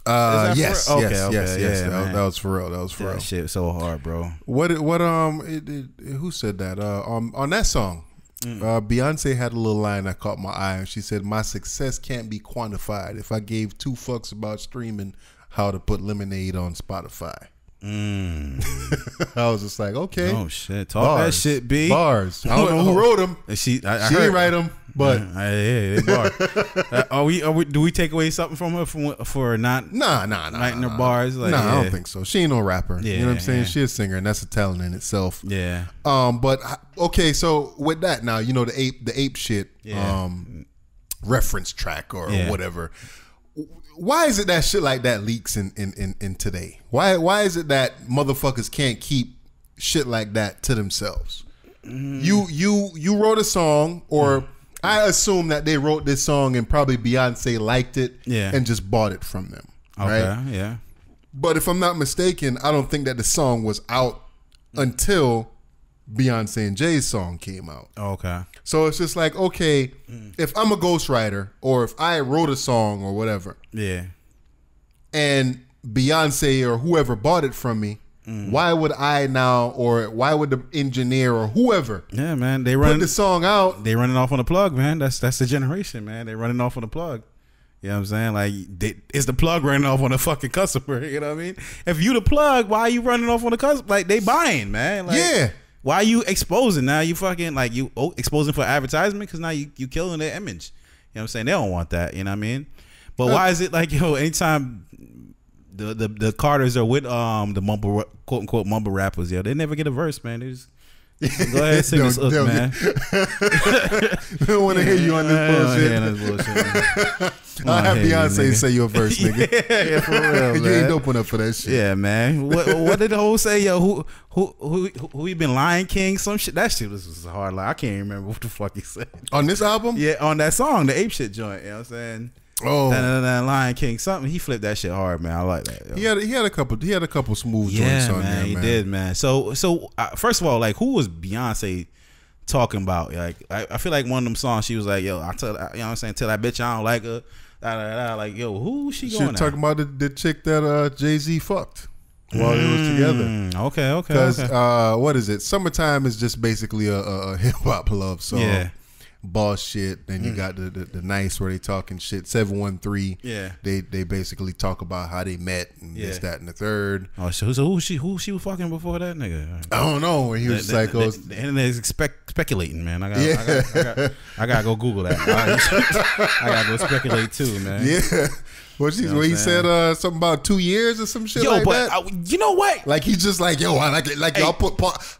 Speaker 2: Yes.
Speaker 3: Okay.
Speaker 2: Yeah, that was Pharrell.
Speaker 3: That shit so hard, bro.
Speaker 2: Who said that? On that song, Beyonce had a little line that caught my eye, and she said, "My success can't be quantified. If I gave 2 fucks about streaming, how to put Lemonade on Spotify." I was just like, okay.
Speaker 3: Oh shit, talk that shit, B.
Speaker 2: Bars. I don't know who wrote them.
Speaker 3: She
Speaker 2: didn't write them, but
Speaker 3: they bars. Are we? Do we take away something from her for not?
Speaker 2: Nah.
Speaker 3: Writing her bars. Like,
Speaker 2: I don't think so. She ain't no rapper. You know what I'm saying? She's a singer, and that's a talent in itself.
Speaker 3: Yeah.
Speaker 2: But okay, so with that now, you know, the ape shit, reference track or whatever. Why is it that shit like that leaks in today? Why is it that motherfuckers can't keep shit like that to themselves? You wrote a song, or I assume that they wrote this song and probably Beyonce liked it and just bought it from them.
Speaker 3: Okay,
Speaker 2: right?
Speaker 3: Yeah.
Speaker 2: But if I'm not mistaken, I don't think that the song was out until Beyonce and Jay's song came out.
Speaker 3: Okay.
Speaker 2: So it's just like, okay, if I'm a ghostwriter or if I wrote a song or whatever, and Beyonce or whoever bought it from me, why would I now, or why would the engineer or whoever
Speaker 3: man, they
Speaker 2: put the song out?
Speaker 3: They running off on the plug, man. That's the generation, man. They running off on the plug. You know what I'm saying? Like, it's the plug running off on the fucking customer. You know what I mean? If you the plug, why are you running off on the customer? Like, they buying, man. Like, why are you exposing? Now you fucking, like, you exposing for advertisement? Because now you killing their image. You know what I'm saying? They don't want that. You know what I mean? But why is it like, yo, anytime the Carters are with the mumble, quote unquote mumble rappers, yo, they never get a verse, man. They just go ahead and sing this up, man.
Speaker 2: They don't want to hear you on this bullshit. I'll have Beyonce say your verse, nigga.
Speaker 3: Yeah, for real, man.
Speaker 2: You ain't open up for that shit.
Speaker 3: Yeah, man. What did the whole say, yo? Who he been Lion King? Some shit. That shit was a hard line. I can't even remember what the fuck he said.
Speaker 2: On this album?
Speaker 3: Yeah, on that song, the Ape Shit joint. You know what I'm saying? Oh, that Lion King, something. He flipped that shit hard, man. I like that. Yo.
Speaker 2: He had a couple smooth joints on there, man.
Speaker 3: He did, man. So first of all, like, who was Beyonce talking about? Like, I feel like one of them songs, she was like, yo, you know what I'm saying, tell that bitch I don't like her. Like, yo, who she going? She was
Speaker 2: talking about the chick that Jay-Z fucked while they was together.
Speaker 3: Okay.
Speaker 2: Because what is it? Summertime is just basically a hip hop love song. Yeah. boss shit. Then you got the nice where they talking shit. 713.
Speaker 3: Yeah.
Speaker 2: They basically talk about how they met and this, that, and the third.
Speaker 3: Oh, so who she was fucking before that nigga?
Speaker 2: I don't know. When he was
Speaker 3: the internet is speculating, man. I gotta go Google that. I gotta go speculate too, man.
Speaker 2: Yeah. What he said something about 2 years or some shit like that.
Speaker 3: You know what?
Speaker 2: Like he's just like, yo, I like it. Like, y'all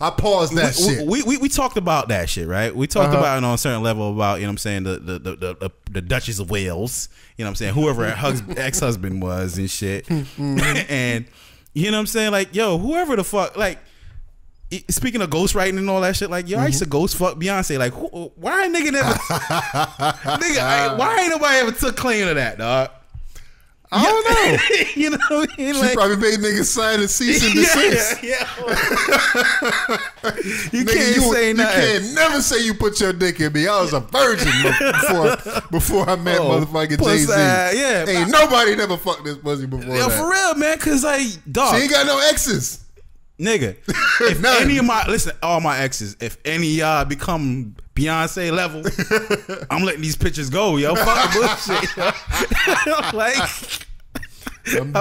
Speaker 2: I paused that shit.
Speaker 3: We talked about that shit, right? We talked about it on a certain level about, you know what I'm saying, the Duchess of Wales, you know what I'm saying, whoever her ex-husband was and shit. And you know what I'm saying, like, yo, whoever the fuck, like, speaking of ghostwriting and all that shit, like, yo, I used to ghost fuck Beyonce. Like, why nigga never why ain't nobody ever took claim to that, dog?
Speaker 2: I don't know.
Speaker 3: You know what I mean?
Speaker 2: She probably made niggas sign a cease and desist.
Speaker 3: Yeah. You can't say nothing.
Speaker 2: You can't never say you put your dick in me. I was a virgin before I met motherfucking Jay-Z.
Speaker 3: Yeah.
Speaker 2: Ain't nobody never fucked this pussy before that.
Speaker 3: For real, man. Cause like, dog.
Speaker 2: She ain't got no exes.
Speaker 3: Nigga, if any of my all my exes, if any of y'all become Beyonce level, I'm letting these pictures go, yo. Fuck bullshit, yo. Like,
Speaker 2: I'm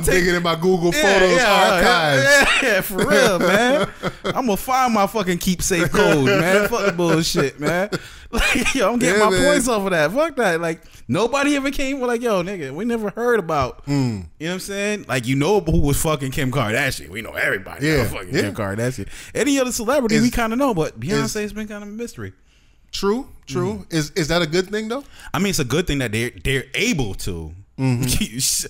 Speaker 2: digging in my Google Photos archives.
Speaker 3: Yeah, for real, man. I'm gonna find my fucking keepsafe code, man. Fuck the bullshit, man. Like, yo, I'm getting my points off of that. Fuck that. Like, nobody ever came with like, yo, nigga, we never heard about, you know what I'm saying? Like, you know who was fucking Kim Kardashian. We know everybody know fucking Kim Kardashian. Any other celebrity we kind of know, but Beyonce's been kind of a mystery.
Speaker 2: True. Is that a good thing though?
Speaker 3: I mean, it's a good thing that they're able to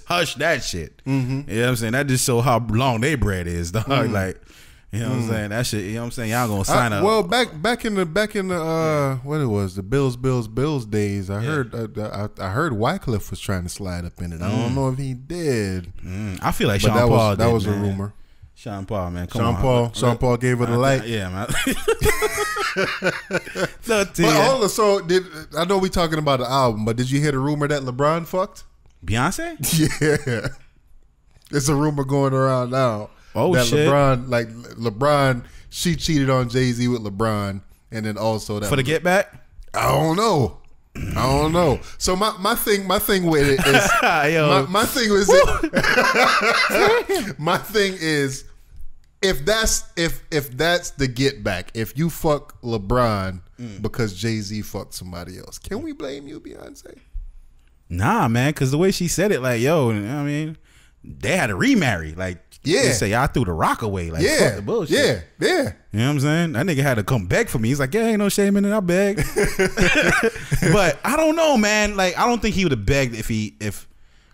Speaker 3: hush that shit. You know what I'm saying? That just show how long their bread is, dog. Like, you know what I'm saying? That shit, you know what I'm saying? Y'all gonna sign up.
Speaker 2: Well, back in the what it was, the Bills days, I heard Wycliffe was trying to slide up in it. I don't know if he did.
Speaker 3: I feel like Sean Paul did,
Speaker 2: that was
Speaker 3: man.
Speaker 2: a rumor.
Speaker 3: Sean Paul, man. Sean
Speaker 2: Paul gave her the light.
Speaker 3: Yeah, man.
Speaker 2: But hold on, so I know we talking about the album, but did you hear the rumor that LeBron fucked
Speaker 3: Beyonce?
Speaker 2: Yeah. There's a rumor going around now.
Speaker 3: Oh,
Speaker 2: that
Speaker 3: shit.
Speaker 2: LeBron, she cheated on Jay-Z with LeBron, and then also that
Speaker 3: for the get back?
Speaker 2: I don't know. So my thing with it is my thing is if that's the get back, if you fuck LeBron because Jay-Z fucked somebody else, can we blame you, Beyonce?
Speaker 3: Nah, man, because the way she said it, like, yo, I mean, they had to remarry. Like, they say I threw the rock away. Like, fuck the bullshit. Yeah. You know what I'm saying? That nigga had to come beg for me. He's like, yeah, ain't no shame in it. I beg. But I don't know, man. Like, I don't think he would have begged if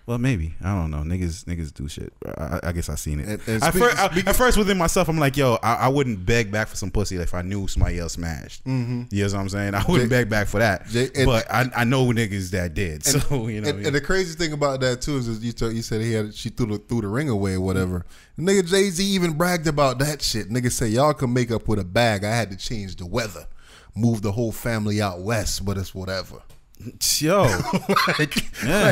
Speaker 3: well, maybe. I don't know. Niggas do shit. I guess I seen it. At first, within myself, I'm like, yo, I wouldn't beg back for some pussy if I knew somebody else smashed. You know what I'm saying? I wouldn't beg back for that. But I know niggas that did. So, you know.
Speaker 2: And the crazy thing about that, too, is you said she threw the ring away or whatever. Nigga Jay-Z even bragged about that shit. Nigga said, y'all can make up with a bag. I had to change the weather. Move the whole family out west, but it's whatever.
Speaker 3: Yo,
Speaker 2: like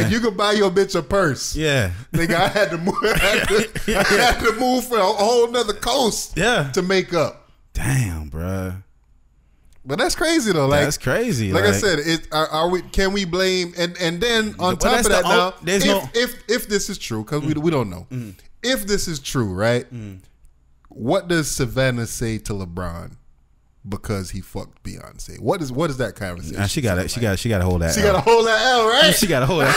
Speaker 2: you could buy your bitch a purse. Yeah, nigga, I had to move. I had to move for a whole nother coast. Yeah, to make up.
Speaker 3: Damn, bruh.
Speaker 2: But that's crazy though. Like,
Speaker 3: that's crazy.
Speaker 2: Like I said, are we? Can we blame? And then on top of that, now, if this is true, because we don't know. If this is true, right? What does Savannah say to LeBron? Because he fucked Beyonce. What is that conversation?
Speaker 3: Nah, she got to hold that.
Speaker 2: She got to hold that L, right?
Speaker 3: She got to hold that.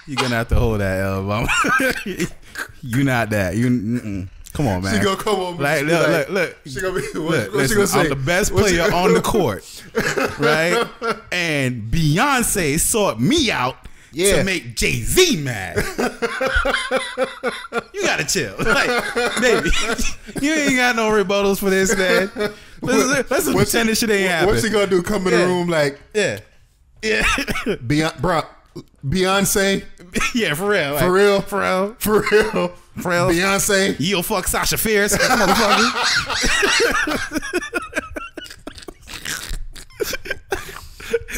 Speaker 3: You're gonna have to hold that L, mama. You not that. Come on, man.
Speaker 2: She gonna come on.
Speaker 3: Like, look.
Speaker 2: She gonna be.
Speaker 3: What she gonna say? I'm the best player on the court, right? And Beyonce sought me out. Yeah. To make Jay-Z mad. You gotta chill. Like, baby, you ain't got no rebuttals for this, man. Let's pretend this shit ain't happening.
Speaker 2: What's she gonna do? Come in the room like,
Speaker 3: yeah.
Speaker 2: Beyonce?
Speaker 3: Yeah, for real. Like,
Speaker 2: for real. Beyonce?
Speaker 3: You'll fuck Sasha Fierce, motherfucker.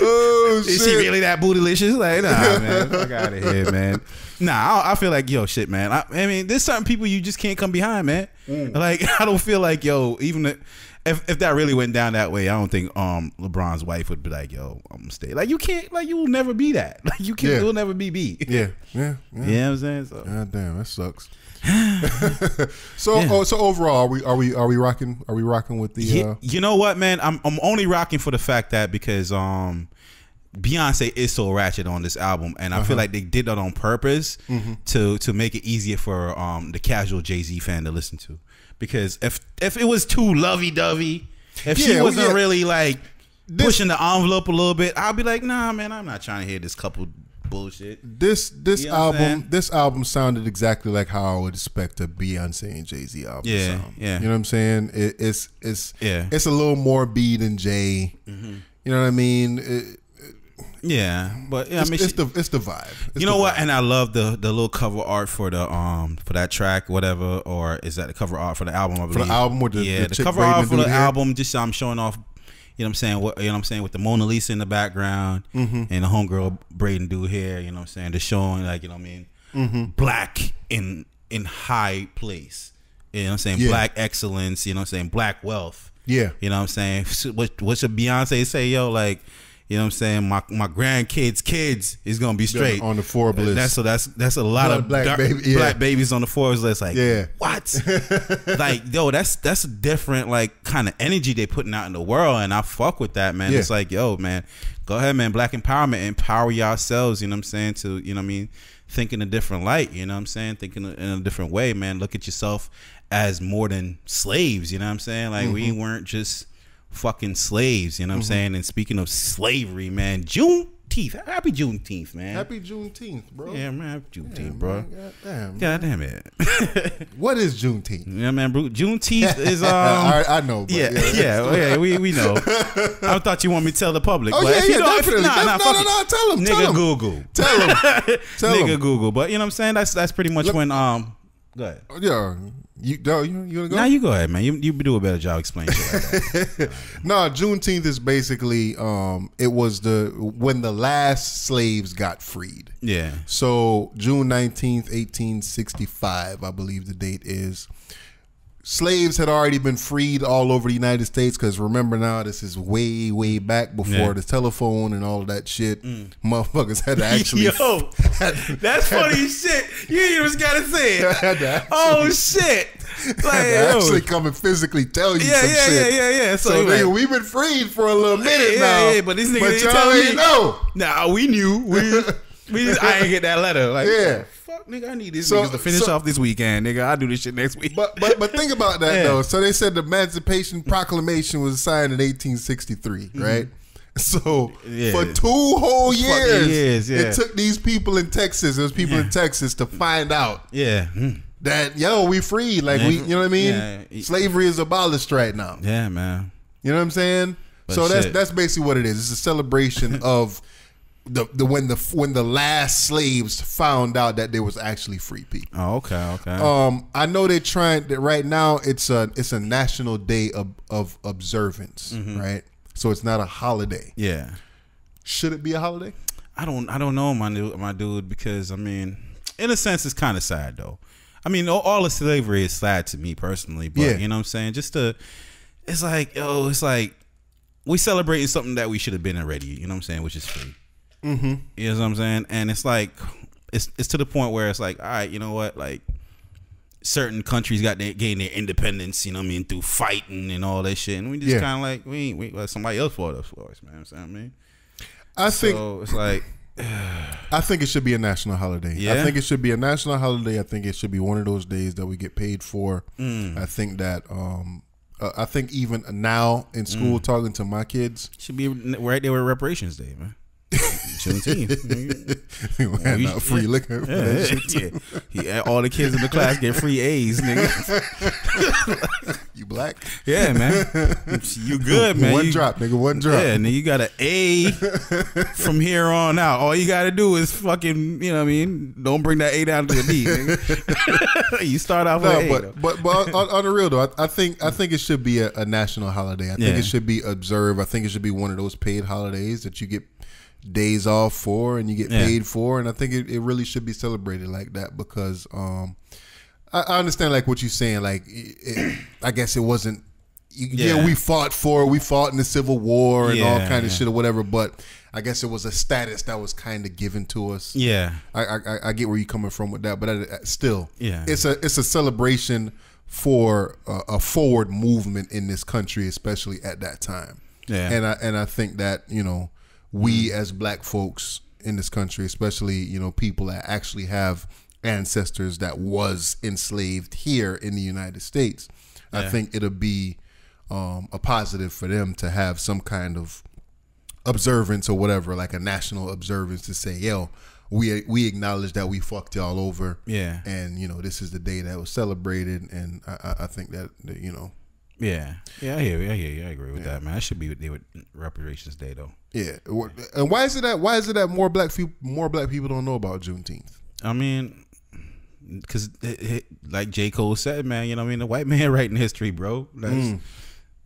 Speaker 2: Oh, shit.
Speaker 3: Is she really that bootylicious? Like, nah, man. Fuck out of here, man. Nah, I feel like, yo, shit, man. I mean, there's certain people you just can't come behind, man. Like, I don't feel like, yo, even if that really went down that way, I don't think LeBron's wife would be like, "Yo, I'm gonna stay." Like you can't, like you will never be that. Like you can't, you'll never be beat.
Speaker 2: Yeah.
Speaker 3: You know what I'm saying? So.
Speaker 2: God damn, that sucks. So overall, are we rocking with the?
Speaker 3: You know what, man? I'm only rocking for the fact that because Beyonce is so ratchet on this album, and I feel like they did that on purpose to make it easier for the casual Jay-Z fan to listen to. Because if it was too lovey-dovey, if she wasn't really like pushing the envelope a little bit, I'll be like, nah, man, I'm not trying to hear this couple bullshit.
Speaker 2: This album sounded exactly like how I would expect a Beyonce and Jay-Z album to sound. Yeah. You know what I'm saying? It's a little more B than Jay. You know what I mean?
Speaker 3: But I mean,
Speaker 2: it's the vibe.
Speaker 3: You know what? And I love the little cover art for the for that track, whatever, or is that the cover art for the album? I believe.
Speaker 2: For the album, with
Speaker 3: the cover art for the album. Just I'm showing off. You know what I'm saying? You know what I'm saying, with the Mona Lisa in the background and the homegirl braiding dude hair. You know what I'm saying? Just showing, like, you know what I mean, black in high place. You know what I'm saying? Black excellence. You know what I'm saying? Black wealth. Yeah. You know what I'm saying? What should Beyonce say? Yo, like. You know what I'm saying? My grandkids' kids is gonna be straight
Speaker 2: on the Forbes list.
Speaker 3: That's a lot of black babies on the Forbes list. Like, what? Like, yo, that's a different like kind of energy they putting out in the world, and I fuck with that, man. It's like, yo, man, go ahead, man. Black empowerment, empower yourselves. You know what I'm saying? To, you know what I mean, think in a different light. You know what I'm saying? Think in a different way, man. Look at yourself as more than slaves. You know what I'm saying? Like, we weren't just fucking slaves, you know what I'm saying? And speaking of slavery, man, Juneteenth. Happy Juneteenth, man.
Speaker 2: Happy Juneteenth, bro.
Speaker 3: Yeah, man. Happy Juneteenth, bro. God damn it.
Speaker 2: What is Juneteenth?
Speaker 3: Yeah, man, bro. Juneteenth is
Speaker 2: I know. But
Speaker 3: we know. I thought you want me to tell the public.
Speaker 2: Oh,
Speaker 3: but
Speaker 2: definitely.
Speaker 3: No, tell them.
Speaker 2: Nigga
Speaker 3: Google.
Speaker 2: Tell them.
Speaker 3: Nigga Google. But you know what I'm saying? That's pretty much when go ahead.
Speaker 2: Yeah. You wanna go?
Speaker 3: Nah, you go ahead, man. You do a better job explaining shit like that.
Speaker 2: No, Juneteenth is basically it was when the last slaves got freed. Yeah. So June 19th, 1865, I believe the date is. Slaves had already been freed all over the United States, because remember now, this is way back before the telephone and all of that shit. Motherfuckers had to actually...
Speaker 3: Yo, that's funny as shit. You ain't even gotta say it. Oh, shit. Like,
Speaker 2: actually come and physically tell you some shit.
Speaker 3: Yeah.
Speaker 2: So nigga, we've been freed for a little minute now.
Speaker 3: Yeah, but this nigga ain't telling me.
Speaker 2: No.
Speaker 3: Nah, we knew. I ain't get that letter. Like, fuck, nigga, I need these niggas to finish off this weekend, nigga. I'll do this shit next week.
Speaker 2: But think about that though. So they said the Emancipation Proclamation was signed in 1863, right? So for 2 whole years, it took these people in Texas, to find out that, yo, we free. Like, we, you know what I mean? Slavery is abolished right now.
Speaker 3: Yeah, man.
Speaker 2: You know what I'm saying? But so that's basically what it is. It's a celebration of when the last slaves found out that there was actually free people.
Speaker 3: Oh, okay.
Speaker 2: I know they're trying that right now. It's a national day of observance, right? So it's not a holiday. Yeah. Should it be a holiday?
Speaker 3: I don't know, my dude, because I mean, in a sense, it's kind of sad though. I mean, all the slavery is sad to me personally, but you know what I'm saying? It's like we celebrating something that we should have been already. You know what I'm saying? Which is free. You know what I'm saying? And it's like it's to the point where it's like, all right, you know what? Like, certain countries gained their independence, you know what I mean, through fighting and all that shit, and we just kind of like we let somebody else fought us for us, man. You know what I mean,
Speaker 2: I think
Speaker 3: it's like
Speaker 2: I think it should be a national holiday. I think it should be a national holiday. I think it should be one of those days that we get paid for. I think that I think even now in school, talking to my kids,
Speaker 3: should be right there with Reparations Day, man. Juneteenth.
Speaker 2: We had free liquor.
Speaker 3: All the kids in the class get free A's, nigga.
Speaker 2: You black?
Speaker 3: Yeah, man. You good, man.
Speaker 2: One drop, nigga. One drop.
Speaker 3: Yeah, nigga, you got an A from here on out. All you got to do is fucking, you know what I mean? Don't bring that A down to a D, nigga. You start off with A.
Speaker 2: But on the real though, I think it should be a national holiday. I think it should be observed. I think it should be one of those paid holidays that you get days off for and you get paid for, and I think it really should be celebrated like that, because I understand like what you're saying, like I guess it wasn't yeah, we fought in the Civil War and all kind of shit or whatever, but I guess it was a status that was kind of given to us.
Speaker 3: Yeah,
Speaker 2: I get where you're coming from with that, but still, it's a celebration for a forward movement in this country, especially at that time. Yeah, and I think that, you know, we as black folks in this country, especially, you know, people that actually have ancestors that was enslaved here in the United States, I think it'll be a positive for them to have some kind of observance or whatever, like a national observance to say, yo, we acknowledge that we fucked y'all over. Yeah. And, you know, this is the day that was celebrated. And I think that, you know. Yeah. Yeah, I hear you. I agree with that, man. That should be with Reparations Day, though. Yeah. And why is it that more black people don't know about Juneteenth? I mean, because like J. Cole said, man, you know what I mean? The white man writing history, bro. That's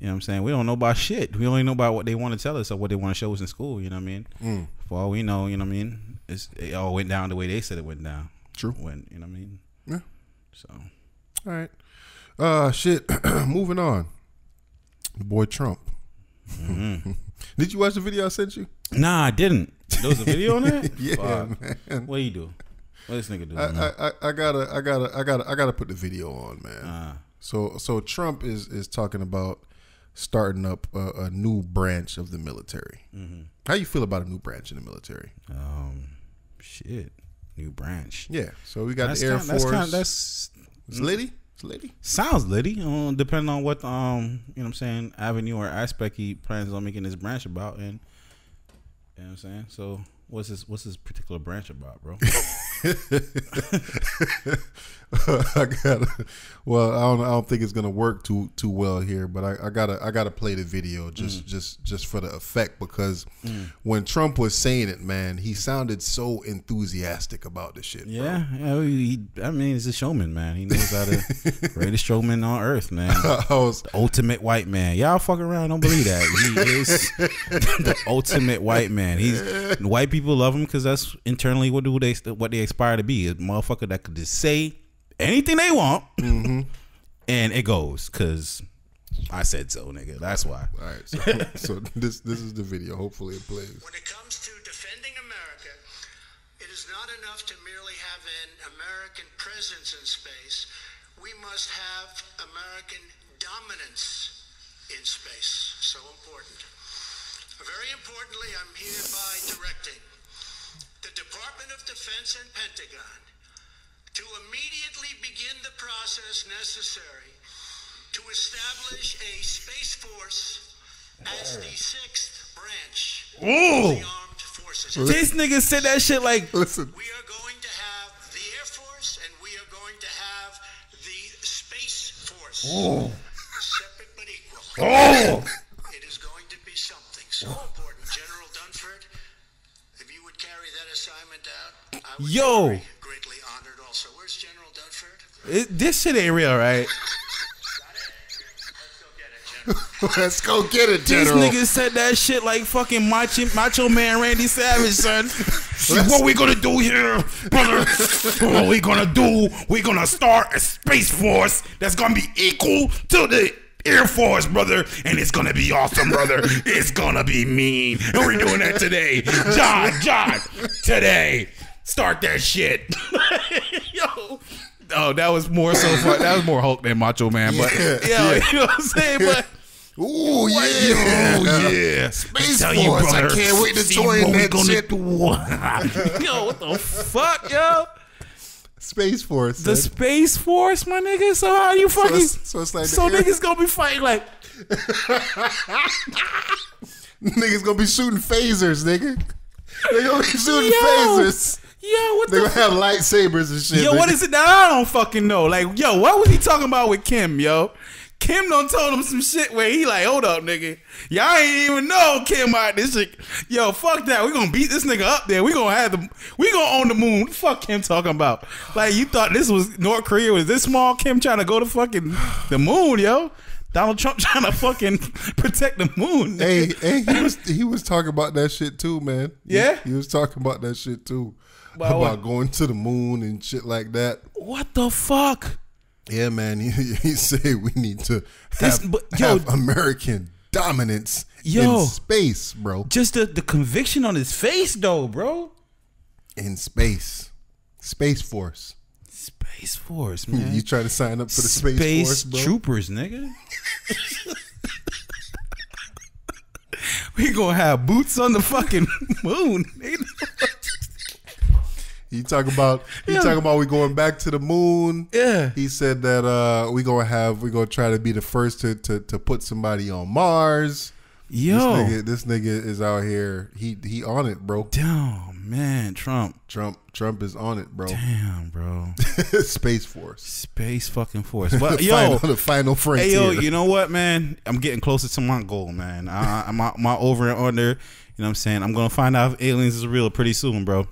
Speaker 2: you know what I'm saying? We don't know about shit. We only know about what they want to tell us or what they want to show us in school, you know what I mean? For all we know, you know what I mean? It all went down the way they said it went down. True. When, you know what I mean? Yeah. So. All right. Shit. Moving on. The boy Trump. Mm-hmm. Did you watch the video I sent you? Nah, I didn't. There was a video on that? Yeah, man. What you do? What this nigga do? I gotta put the video on, man. So Trump is talking about starting up a new branch of the military. Mm-hmm. How you feel about a new branch in the military? Shit, new branch. Yeah. So we got the Air Force. It's litty. It's litty. Sounds litty. Depending on what you know what I'm saying, avenue or aspect he plans on making this branch about, and you know what I'm saying. So what's this particular branch about, bro? I don't think it's gonna work too well here, but I gotta play the video just for the effect, because when Trump was saying it, man, he sounded so enthusiastic about the shit. Yeah, bro. I mean, he's a showman, man. He knows how to greatest showman on earth, man. The ultimate white man. Y'all fuck around, don't believe that. He is the ultimate white man. White people love him because that's internally what they aspire to be. A motherfucker that could just say anything they want, and it goes, because I said so, nigga. That's why. All right, so this is the video. Hopefully it plays.
Speaker 4: When it comes to defending America, it is not enough to merely have an American presence in space. We must have American dominance in space. So important. Very importantly, I'm hereby directing the Department of Defense and Pentagon to immediately begin the process necessary to establish a Space Force as the 6th branch of the armed forces.
Speaker 3: This nigga said that shit like, listen.
Speaker 4: We are going to have the Air Force and we are going to have the Space Force. Separate but equal. It is going to be something so important. General Dunford, if you would carry that assignment out, I would be greatly honored also. Where's General Dunford?
Speaker 3: This shit ain't real, right?
Speaker 2: Let's go get it, General.
Speaker 3: These niggas said that shit like fucking Macho Man Randy Savage, son. What we gonna do here, brother? What we gonna do? We gonna start a Space Force that's gonna be equal to the Air Force, brother, and it's gonna be awesome, brother. It's gonna be mean, and we're doing that today. John, today. Start that shit. Yo. Oh, that was more so far. That was more Hulk than Macho Man, but you know what I'm saying? But
Speaker 2: ooh, yeah. Space Force, brother, I can't wait to join that shit.
Speaker 3: Yo, what the fuck, yo?
Speaker 2: Space Force.
Speaker 3: The Space Force, my nigga? So how you fucking... So it's like... So niggas gonna be fighting like...
Speaker 2: Niggas gonna be shooting phasers, nigga. They gonna be shooting phasers.
Speaker 3: Yo, what
Speaker 2: they gonna have lightsabers and shit.
Speaker 3: Yo, what is it that I don't fucking know? Like, yo, what was he talking about with Kim, yo? Kim done told him some shit where he like, hold up, nigga. Y'all ain't even know Kim out this shit. Yo, fuck that. We gonna beat this nigga up there. We gonna own the moon. What the fuck Kim talking about? Like, you thought this was North Korea was this small? Kim trying to go to fucking the moon, yo. Donald Trump trying to fucking protect the moon.
Speaker 2: Hey, he was talking about that shit too, man.
Speaker 3: Yeah?
Speaker 2: He was talking about that shit too. About going to the moon and shit like that.
Speaker 3: What the fuck?
Speaker 2: Yeah, man. He said we need to have American dominance in space, bro.
Speaker 3: Just the conviction on his face, though, bro.
Speaker 2: In space. Space Force.
Speaker 3: Space Force, man.
Speaker 2: You trying to sign up for the Space Force, bro?
Speaker 3: Troopers, nigga. We gonna have boots on the fucking moon.
Speaker 2: You talk about we going back to the moon.
Speaker 3: Yeah.
Speaker 2: He said that we gonna try to be the first to put somebody on Mars.
Speaker 3: Yo,
Speaker 2: this nigga is out here. He on it, bro.
Speaker 3: Damn, man, Trump
Speaker 2: is on it, bro.
Speaker 3: Damn, bro.
Speaker 2: Space Force.
Speaker 3: Space fucking Force. But
Speaker 2: the final frontier.
Speaker 3: Hey, yo, you know what, man? I'm getting closer to my goal, man. My over and under. You know what I'm saying? I'm going to find out if aliens is real pretty soon, bro.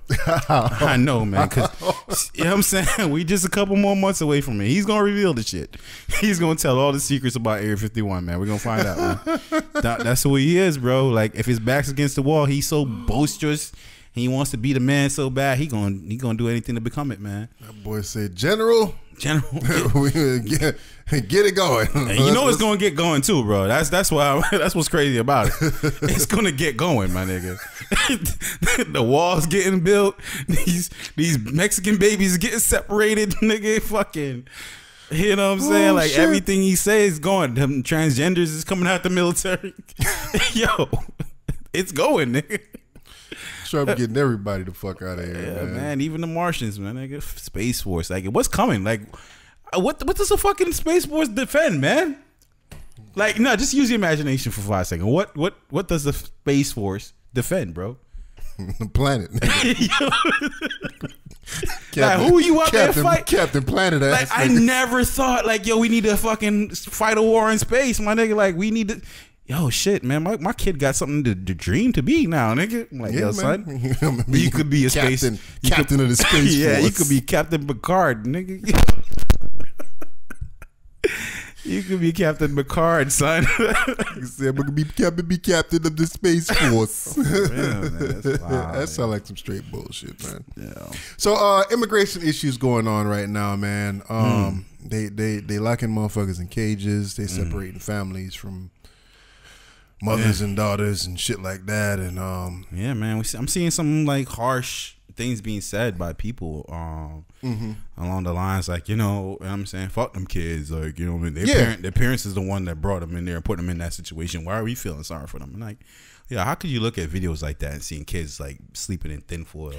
Speaker 3: I know, man. Because, you know what I'm saying? We just a couple more months away from it. He's going to reveal the shit. He's going to tell all the secrets about Area 51, man. We're going to find out, man. That's who he is, bro. Like, if his back's against the wall, he's so boisterous. He wants to be the man so bad. He gonna do anything to become it, man.
Speaker 2: That boy said, General. We get it going.
Speaker 3: And you know it's gonna get going too, bro. That's what's crazy about it. It's gonna get going, my nigga. The walls getting built. These Mexican babies getting separated, nigga. Fucking, you know what I'm saying? Like shit. Everything he says is going. Them transgenders is coming out the military. Yo, it's going, nigga.
Speaker 2: Trump getting everybody the fuck out of here,
Speaker 3: yeah, man. Even the Martians, man. Nigga, Space Force. Like, what's coming? Like, what does the fucking Space Force defend, man? Like, no, just use your imagination for 5 seconds. What does the Space Force defend, bro?
Speaker 2: The planet.
Speaker 3: Like, who you out there fight?
Speaker 2: Captain Planet ass.
Speaker 3: Like, I never thought, like, yo, we need to fucking fight a war in space, my nigga. Like, we need to. Yo, shit, man, my kid got something to dream to be now, nigga. I'm like, yo, son, you could be a
Speaker 2: captain of the Space Force.
Speaker 3: Yeah, you could be Captain Picard, nigga. You could be Captain Picard, son.
Speaker 2: He said, I'm gonna be captain of the Space Force.
Speaker 3: Man, that's wild,
Speaker 2: that sounds like some straight bullshit, man.
Speaker 3: Yeah.
Speaker 2: So, immigration issues going on right now, man. They locking motherfuckers in cages. They separating families from mothers and daughters and shit like that. And
Speaker 3: yeah, man, I'm seeing some like harsh things being said by people along the lines like, you know what I'm saying, fuck them kids, like, you know what I mean, their parents is the one that brought them in there and put them in that situation. Why are we feeling sorry for them? And like, yeah, how could you look at videos like that and seeing kids like sleeping in tinfoil?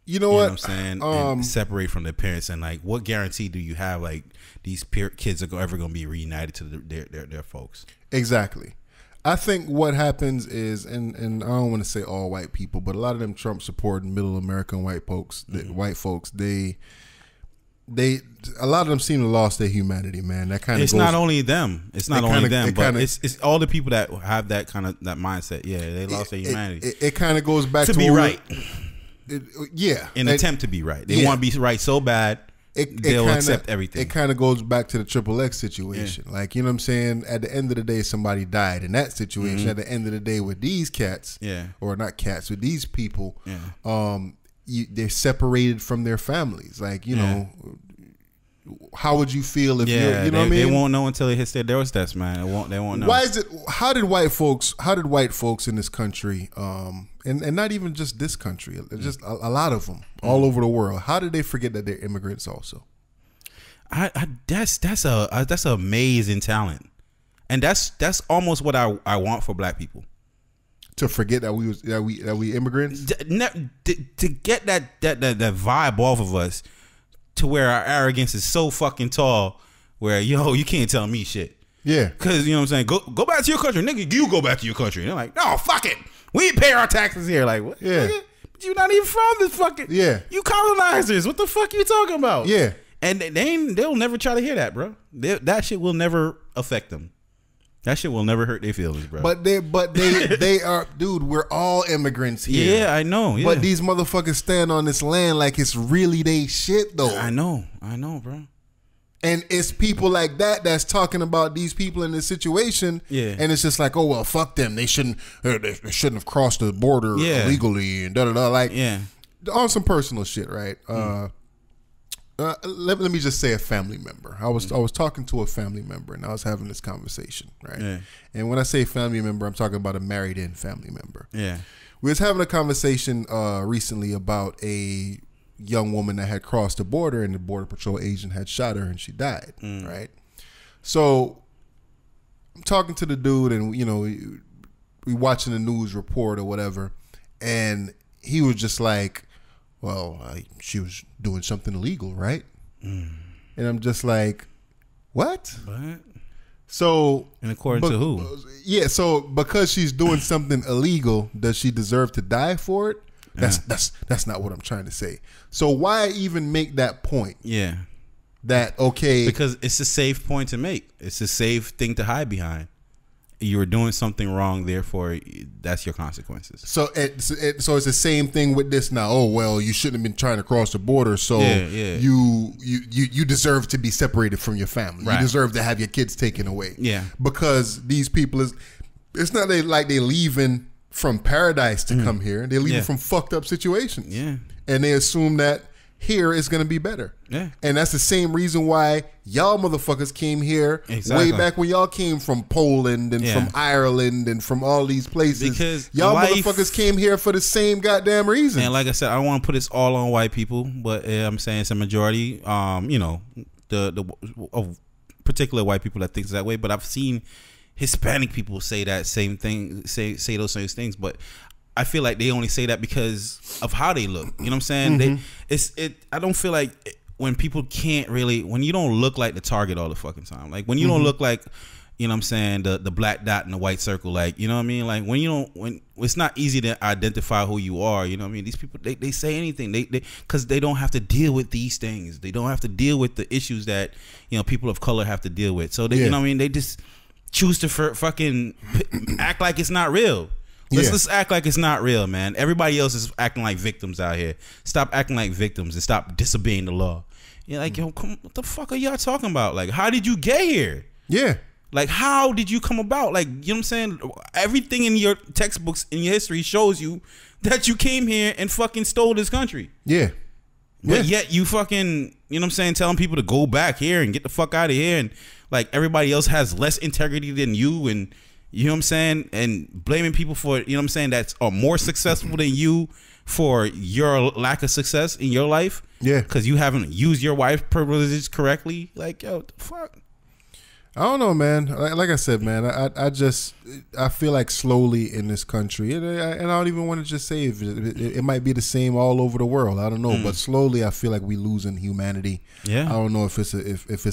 Speaker 2: You know what
Speaker 3: I'm saying? And separate from their parents, and like, what guarantee do you have like these kids are ever going to be reunited to their folks?
Speaker 2: Exactly. I think what happens is, and I don't want to say all white people, but a lot of them Trump supporting middle American white folks, white folks, a lot of them seem to lost their humanity, man. That kind of.
Speaker 3: It's not only them. It's not only them, but it's all the people that have that kind of that mindset. Yeah, they lost their humanity.
Speaker 2: It kind of goes back to
Speaker 3: be right.
Speaker 2: An
Speaker 3: attempt to be right. They want to be right so bad. They'll accept everything.
Speaker 2: It kind of goes back to the XXX situation. Like, you know what I'm saying? At the end of the day, somebody died in that situation. At the end of the day, with these cats, or not cats, with these people, they're separated from their families. Like, you know, how would you feel if you know what I mean?
Speaker 3: They won't know until it hits their doorsteps, man. They won't know.
Speaker 2: Why is it? How did white folks in this country, and not even just this country, just a lot of them all over the world, how did they forget that they're immigrants also?
Speaker 3: That's a amazing talent, and that's almost what I want for black people.
Speaker 2: To forget that we immigrants.
Speaker 3: To get that vibe off of us. To where our arrogance is so fucking tall, where you can't tell me shit.
Speaker 2: Yeah,
Speaker 3: because you know what I'm saying. Go back to your country, nigga. You go back to your country. And they're like, no, fuck it. We pay our taxes here. Like, what?
Speaker 2: Yeah,
Speaker 3: nigga? But you're not even from this fucking. Yeah, you colonizers. What the fuck you talking about?
Speaker 2: Yeah,
Speaker 3: and they'll never try to hear that, bro. That shit will never affect them. That shit will never hurt their feelings, bro.
Speaker 2: But they are, dude. We're all immigrants here.
Speaker 3: Yeah, I know. Yeah.
Speaker 2: But these motherfuckers stand on this land like it's really they shit, though.
Speaker 3: I know, bro.
Speaker 2: And it's people like that's talking about these people in this situation.
Speaker 3: Yeah.
Speaker 2: And it's just like, oh well, fuck them. They shouldn't have crossed the border illegally and da da da. Like, on some personal shit, right? let me just say a family member. I was talking to a family member, and I was having this conversation, right?
Speaker 3: Yeah.
Speaker 2: And when I say family member, I'm talking about a married-in family member.
Speaker 3: Yeah.
Speaker 2: We was having a conversation recently about a young woman that had crossed the border, and the Border Patrol agent had shot her, and she died, right? So I'm talking to the dude, and we watching the news report or whatever, and he was just like, well, she was doing something illegal, right? And I'm just like, what? So,
Speaker 3: and according to who?
Speaker 2: Yeah, so because she's doing something illegal, does she deserve to die for it? That's not what I'm trying to say. So why even make that point?
Speaker 3: Yeah.
Speaker 2: That, okay.
Speaker 3: Because it's a safe point to make. It's a safe thing to hide behind. You were doing something wrong, therefore that's your consequences.
Speaker 2: So it's the same thing with this now. Oh, well, you shouldn't have been trying to cross the border, so you deserve to be separated from your family. Right. You deserve to have your kids taken away.
Speaker 3: Yeah.
Speaker 2: Because these people, it's not like they're leaving from paradise to come here. They're leaving from fucked up situations.
Speaker 3: Yeah.
Speaker 2: And they assume that here is going to be better.
Speaker 3: Yeah.
Speaker 2: And that's the same reason why y'all motherfuckers came here way back when y'all came from Poland and from Ireland and from all these places. Because y'all motherfuckers came here for the same goddamn reason.
Speaker 3: And like I said, I don't want to put this all on white people, but I'm saying it's a majority, the of particular white people that thinks that way. But I've seen Hispanic people say that same thing, say those same things, but I feel like they only say that because of how they look. You know what I'm saying? I don't feel like when people can't really, when you don't look like the target all the fucking time, like when you don't look like, you know what I'm saying, the black dot in the white circle, like, you know what I mean? Like when it's not easy to identify who you are, you know what I mean? These people, they say anything, because they don't have to deal with these things. They don't have to deal with the issues that, people of color have to deal with. So they, you know what I mean? They just choose to fucking act like it's not real. Let's act like it's not real, man. Everybody else is acting like victims out here. Stop acting like victims and stop disobeying the law. You're like, yo, what the fuck are y'all talking about? Like, how did you get here?
Speaker 2: Yeah.
Speaker 3: Like, how did you come about? Like, you know what I'm saying? Everything in your textbooks, in your history, shows you that you came here and fucking stole this country.
Speaker 2: Yeah.
Speaker 3: But yet you fucking, you know what I'm saying, telling people to go back here and get the fuck out of here. And like everybody else has less integrity than you, and you know what I'm saying? And blaming people for, you know what I'm saying, that are more successful than you for your lack of success in your life. Yeah. Because you haven't used your wife privileges correctly. Like, yo, what the fuck?
Speaker 2: I don't know, man. Like I said, man, I feel like slowly in this country, and I don't even want to just say it might be the same all over the world. I don't know, but slowly I feel like we losing humanity. Yeah, I don't know if it's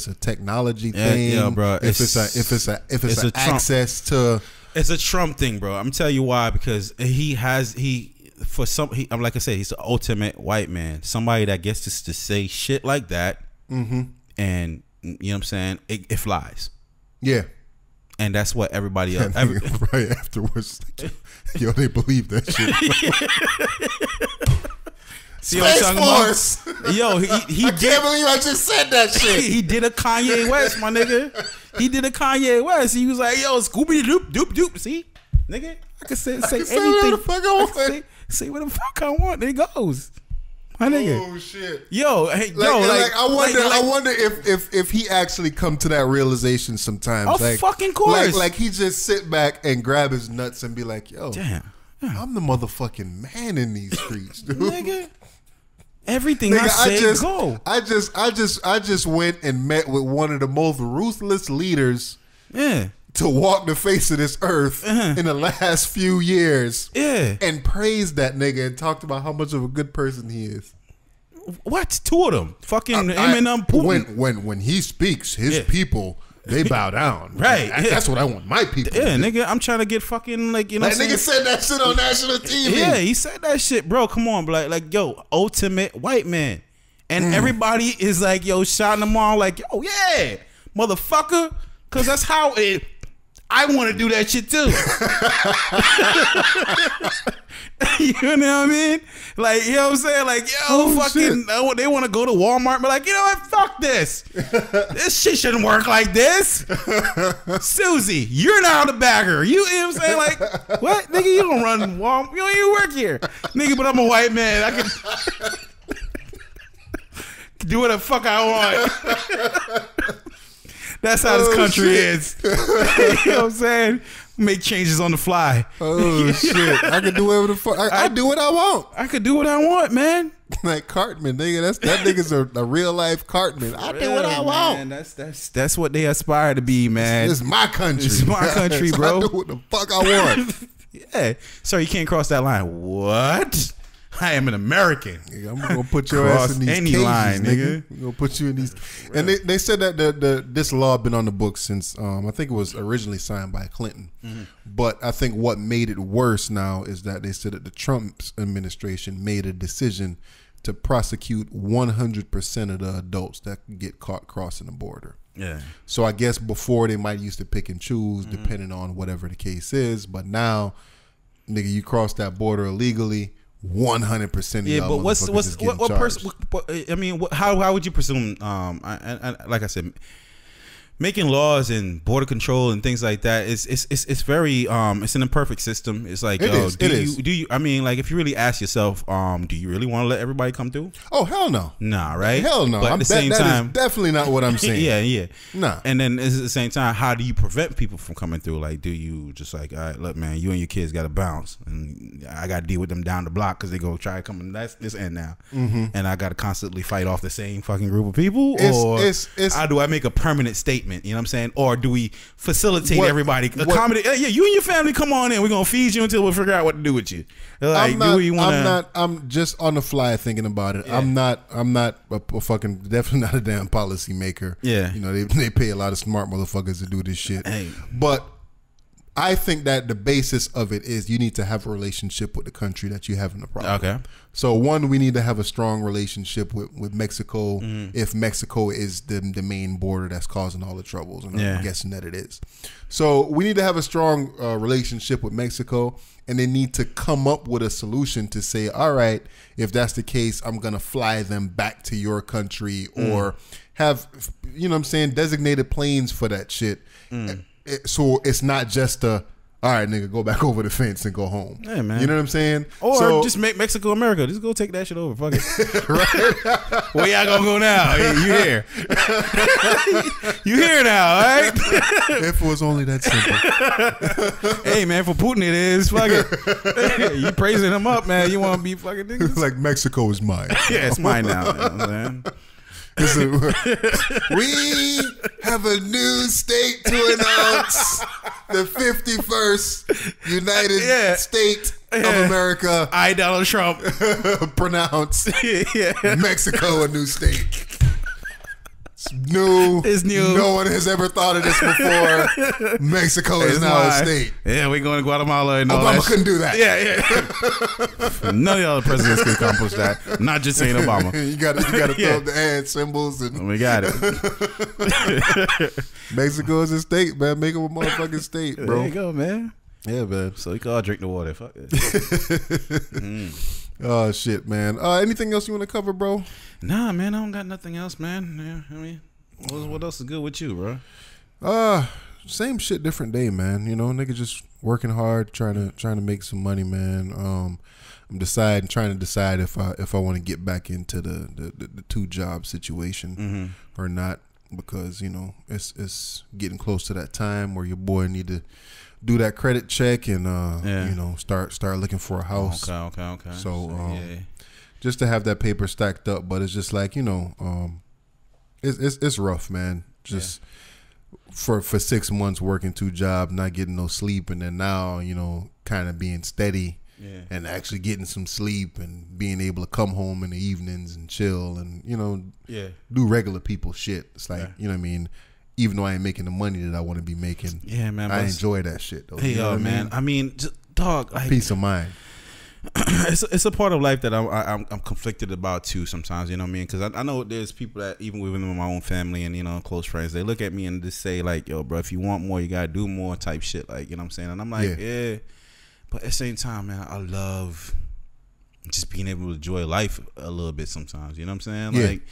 Speaker 2: a technology thing, yeah, bro. If it's an access to.
Speaker 3: It's a Trump thing, bro. I'm telling you why, because like I said, he's the ultimate white man. Somebody that gets to say shit like that, and. You know what I'm saying? It flies. Yeah. And that's what everybody else.
Speaker 2: Right afterwards, yo, they believe that shit.
Speaker 3: See what I'm talking about? Yo, he
Speaker 2: I can't believe I just said that shit.
Speaker 3: He did a Kanye West, my nigga. He did a Kanye West. He was like, yo, Scooby Doop Doop Doop. See, nigga, I can say anything. Say what the fuck I want. Say what the fuck I want. There he goes. My nigga.
Speaker 2: Oh shit.
Speaker 3: Yo, hey,
Speaker 2: I wonder if he actually come to that realization sometimes.
Speaker 3: Oh, fucking course.
Speaker 2: Like he just sit back and grab his nuts and be like, yo, damn. I'm the motherfucking man in these streets, dude. Nigga.
Speaker 3: Everything I say go.
Speaker 2: I just went and met with one of the most ruthless leaders. Yeah. To walk the face of this earth in the last few years, and praised that nigga and talked about how much of a good person he is.
Speaker 3: What? Two of them, fucking Eminem.
Speaker 2: When he speaks, his people they bow down.
Speaker 3: Right?
Speaker 2: That's what I want my people.
Speaker 3: Yeah, nigga, I'm trying to get fucking like, you know.
Speaker 2: That nigga said that shit on national TV.
Speaker 3: Yeah, he said that shit, bro. Come on, bro. Like yo, ultimate white man, and everybody is like, yo, shouting them all like, yo, yeah, motherfucker, because that's how it. I want to do that shit too. You know what I mean? Like, you know what I'm saying? Like, yo, fucking, they want to go to Walmart, but like, you know what? Fuck this. This shit shouldn't work like this. Susie, you're now the bagger. You know what I'm saying? Like, what? Nigga, you don't run Walmart. You don't even work here. Nigga, but I'm a white man. I can Do what the fuck I want. That's how this country is. You know what I'm saying? Make changes on the fly.
Speaker 2: Oh shit! I can do whatever the fuck. I do what I want.
Speaker 3: I could do what I want, man.
Speaker 2: Like Cartman, nigga. That nigga's a real life Cartman. I do what I want.
Speaker 3: Man, that's what they aspire to be, man.
Speaker 2: This is my country.
Speaker 3: It's my country, bro.
Speaker 2: I do what the fuck I want.
Speaker 3: Yeah, sir, you can't cross that line. What? I am an American.
Speaker 2: I'm gonna put your ass in these
Speaker 3: any
Speaker 2: cages,
Speaker 3: line, nigga.
Speaker 2: I'm gonna put you in these. And they said that this law been on the books since I think it was originally signed by Clinton. But I think what made it worse now is that they said that the Trump administration made a decision to prosecute 100% of the adults that get caught crossing the border.
Speaker 3: Yeah.
Speaker 2: So I guess before they might used to pick and choose depending on whatever the case is, but now, nigga, you cross that border illegally. 100% of y'all
Speaker 3: but what person? I mean, how would you presume? Like I said, making laws and border control and things like that it's very it's an imperfect system. It's like, do you? I mean, like, if you really ask yourself, do you really want to let everybody come through?
Speaker 2: Oh hell no,
Speaker 3: nah, right?
Speaker 2: Hell no.
Speaker 3: But at the same time,
Speaker 2: is definitely not what I'm saying.
Speaker 3: yeah,
Speaker 2: nah.
Speaker 3: And then at the same time, how do you prevent people from coming through? Like, do you just like, all right, look, man, you and your kids got to bounce, and I got to deal with them down the block because they go try to come in this end now, and I got to constantly fight off the same fucking group of people, or how do I make a permanent statement? You know what I'm saying? Or do we facilitate everybody? Accommodate? Yeah, you and your family, come on in. We're gonna feed you until we figure out what to do with you. Like,
Speaker 2: I'm just on the fly thinking about it. Yeah. I'm not a fucking, definitely not a damn policy maker.
Speaker 3: Yeah,
Speaker 2: you know, they pay a lot of smart motherfuckers to do this shit.
Speaker 3: Hey.
Speaker 2: But I think that the basis of it is you need to have a relationship with the country that you have in the problem.
Speaker 3: Okay.
Speaker 2: So one, we need to have a strong relationship with Mexico if Mexico is the main border that's causing all the troubles. And I'm guessing that it is. So we need to have a strong relationship with Mexico, and they need to come up with a solution to say, all right, if that's the case, I'm going to fly them back to your country or have, you know what I'm saying, designated planes for that shit. So it's not just all right, nigga, go back over the fence and go home.
Speaker 3: Hey, man.
Speaker 2: You know what I'm saying?
Speaker 3: Or just make Mexico America. Just go take that shit over. Fuck it. Right? Where y'all gonna go now? Hey, you here. You here now, all right?
Speaker 2: If it was only that simple.
Speaker 3: Hey, man, for Putin it is. Fuck it. You praising him up, man. You want to be fucking niggas?
Speaker 2: Like, Mexico is mine.
Speaker 3: Yeah, it's mine now. You know what I'm saying?
Speaker 2: We have a new state to announce. The 51st United State of America.
Speaker 3: I, Donald Trump.
Speaker 2: Pronounce Mexico a new state. It's new. No one has ever thought of this before. Mexico is now a state.
Speaker 3: Yeah, we're going to Guatemala and all
Speaker 2: Obama
Speaker 3: that.
Speaker 2: Couldn't do that.
Speaker 3: Yeah. None of the other presidents can accomplish that. Not just saying Obama.
Speaker 2: You got to throw up the hand symbols. And
Speaker 3: we got it.
Speaker 2: Mexico is a state, man. Make them a motherfucking state, bro.
Speaker 3: There you go, man.
Speaker 2: Yeah, man.
Speaker 3: So you can all drink the water. Fuck it.
Speaker 2: Oh, shit, man. Anything else you want to cover, bro?
Speaker 3: Nah, man. I don't got nothing else, man. Yeah, I mean, what else is good with you, bro?
Speaker 2: Same shit, different day, man. You know, nigga just working hard, trying to make some money, man. I'm trying to decide if I want to get back into the 2-job situation or not, because, you know, it's getting close to that time where your boy need to do that credit check and you know, start looking for a house.
Speaker 3: Okay.
Speaker 2: So just to have that paper stacked up, but it's just like, you know, it's rough, man. Just for 6 months working 2 jobs, not getting no sleep, and then now, you know, kind of being steady and actually getting some sleep and being able to come home in the evenings and chill and, you know, do regular people shit. It's like, you know what I mean? Even though I ain't making the money that I want to be making,
Speaker 3: man,
Speaker 2: I enjoy that shit though.
Speaker 3: Hey, yo, man. I mean, just, dog, like,
Speaker 2: peace of mind.
Speaker 3: It's a part of life that I'm conflicted about too sometimes. You know what I mean? Because I know there's people that even within my own family and, you know, close friends, they look at me and just say like, yo, bro, if you want more, you gotta do more type shit. Like, you know what I'm saying? And I'm like, yeah. But at the same time, man, I love just being able to enjoy life a little bit sometimes. You know what I'm saying? Like,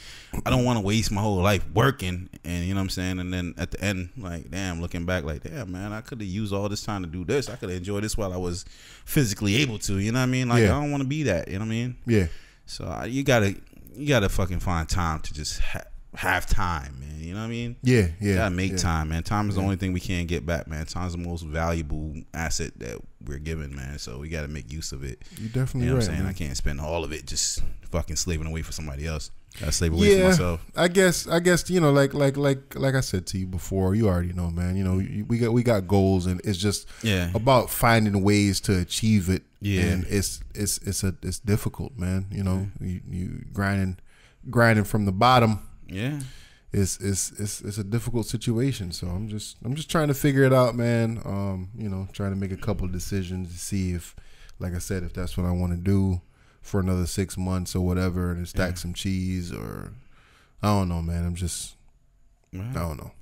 Speaker 3: I don't want to waste my whole life working, and you know what I'm saying? And then at the end, like, damn, looking back, like, damn, man, I could have used all this time to do this. I could have enjoyed this while I was physically able to. You know what I mean? Like, I don't want to be that. You know what I mean?
Speaker 2: Yeah.
Speaker 3: So you gotta you gotta fucking find time to just have time, man. You know what I mean?
Speaker 2: Yeah.
Speaker 3: You gotta make time, man. Time is the only thing we can't get back, man. Time is the most valuable asset that we're given, man. So we gotta make use of it.
Speaker 2: You definitely
Speaker 3: know
Speaker 2: right,
Speaker 3: what I'm saying?
Speaker 2: man.
Speaker 3: I can't spend all of it just fucking slaving away for somebody else. I slave away for myself.
Speaker 2: I guess you know, like I said to you before, you already know, man. You know, we got goals, and it's just about finding ways to achieve it. Yeah, and it's difficult, man. You know, you grinding from the bottom.
Speaker 3: Yeah,
Speaker 2: it's a difficult situation. So I'm just trying to figure it out, man. You know, trying to make a couple of decisions to see if, like I said, if that's what I want to do for another 6 months or whatever, and stack some cheese, or I don't know, man. I don't know.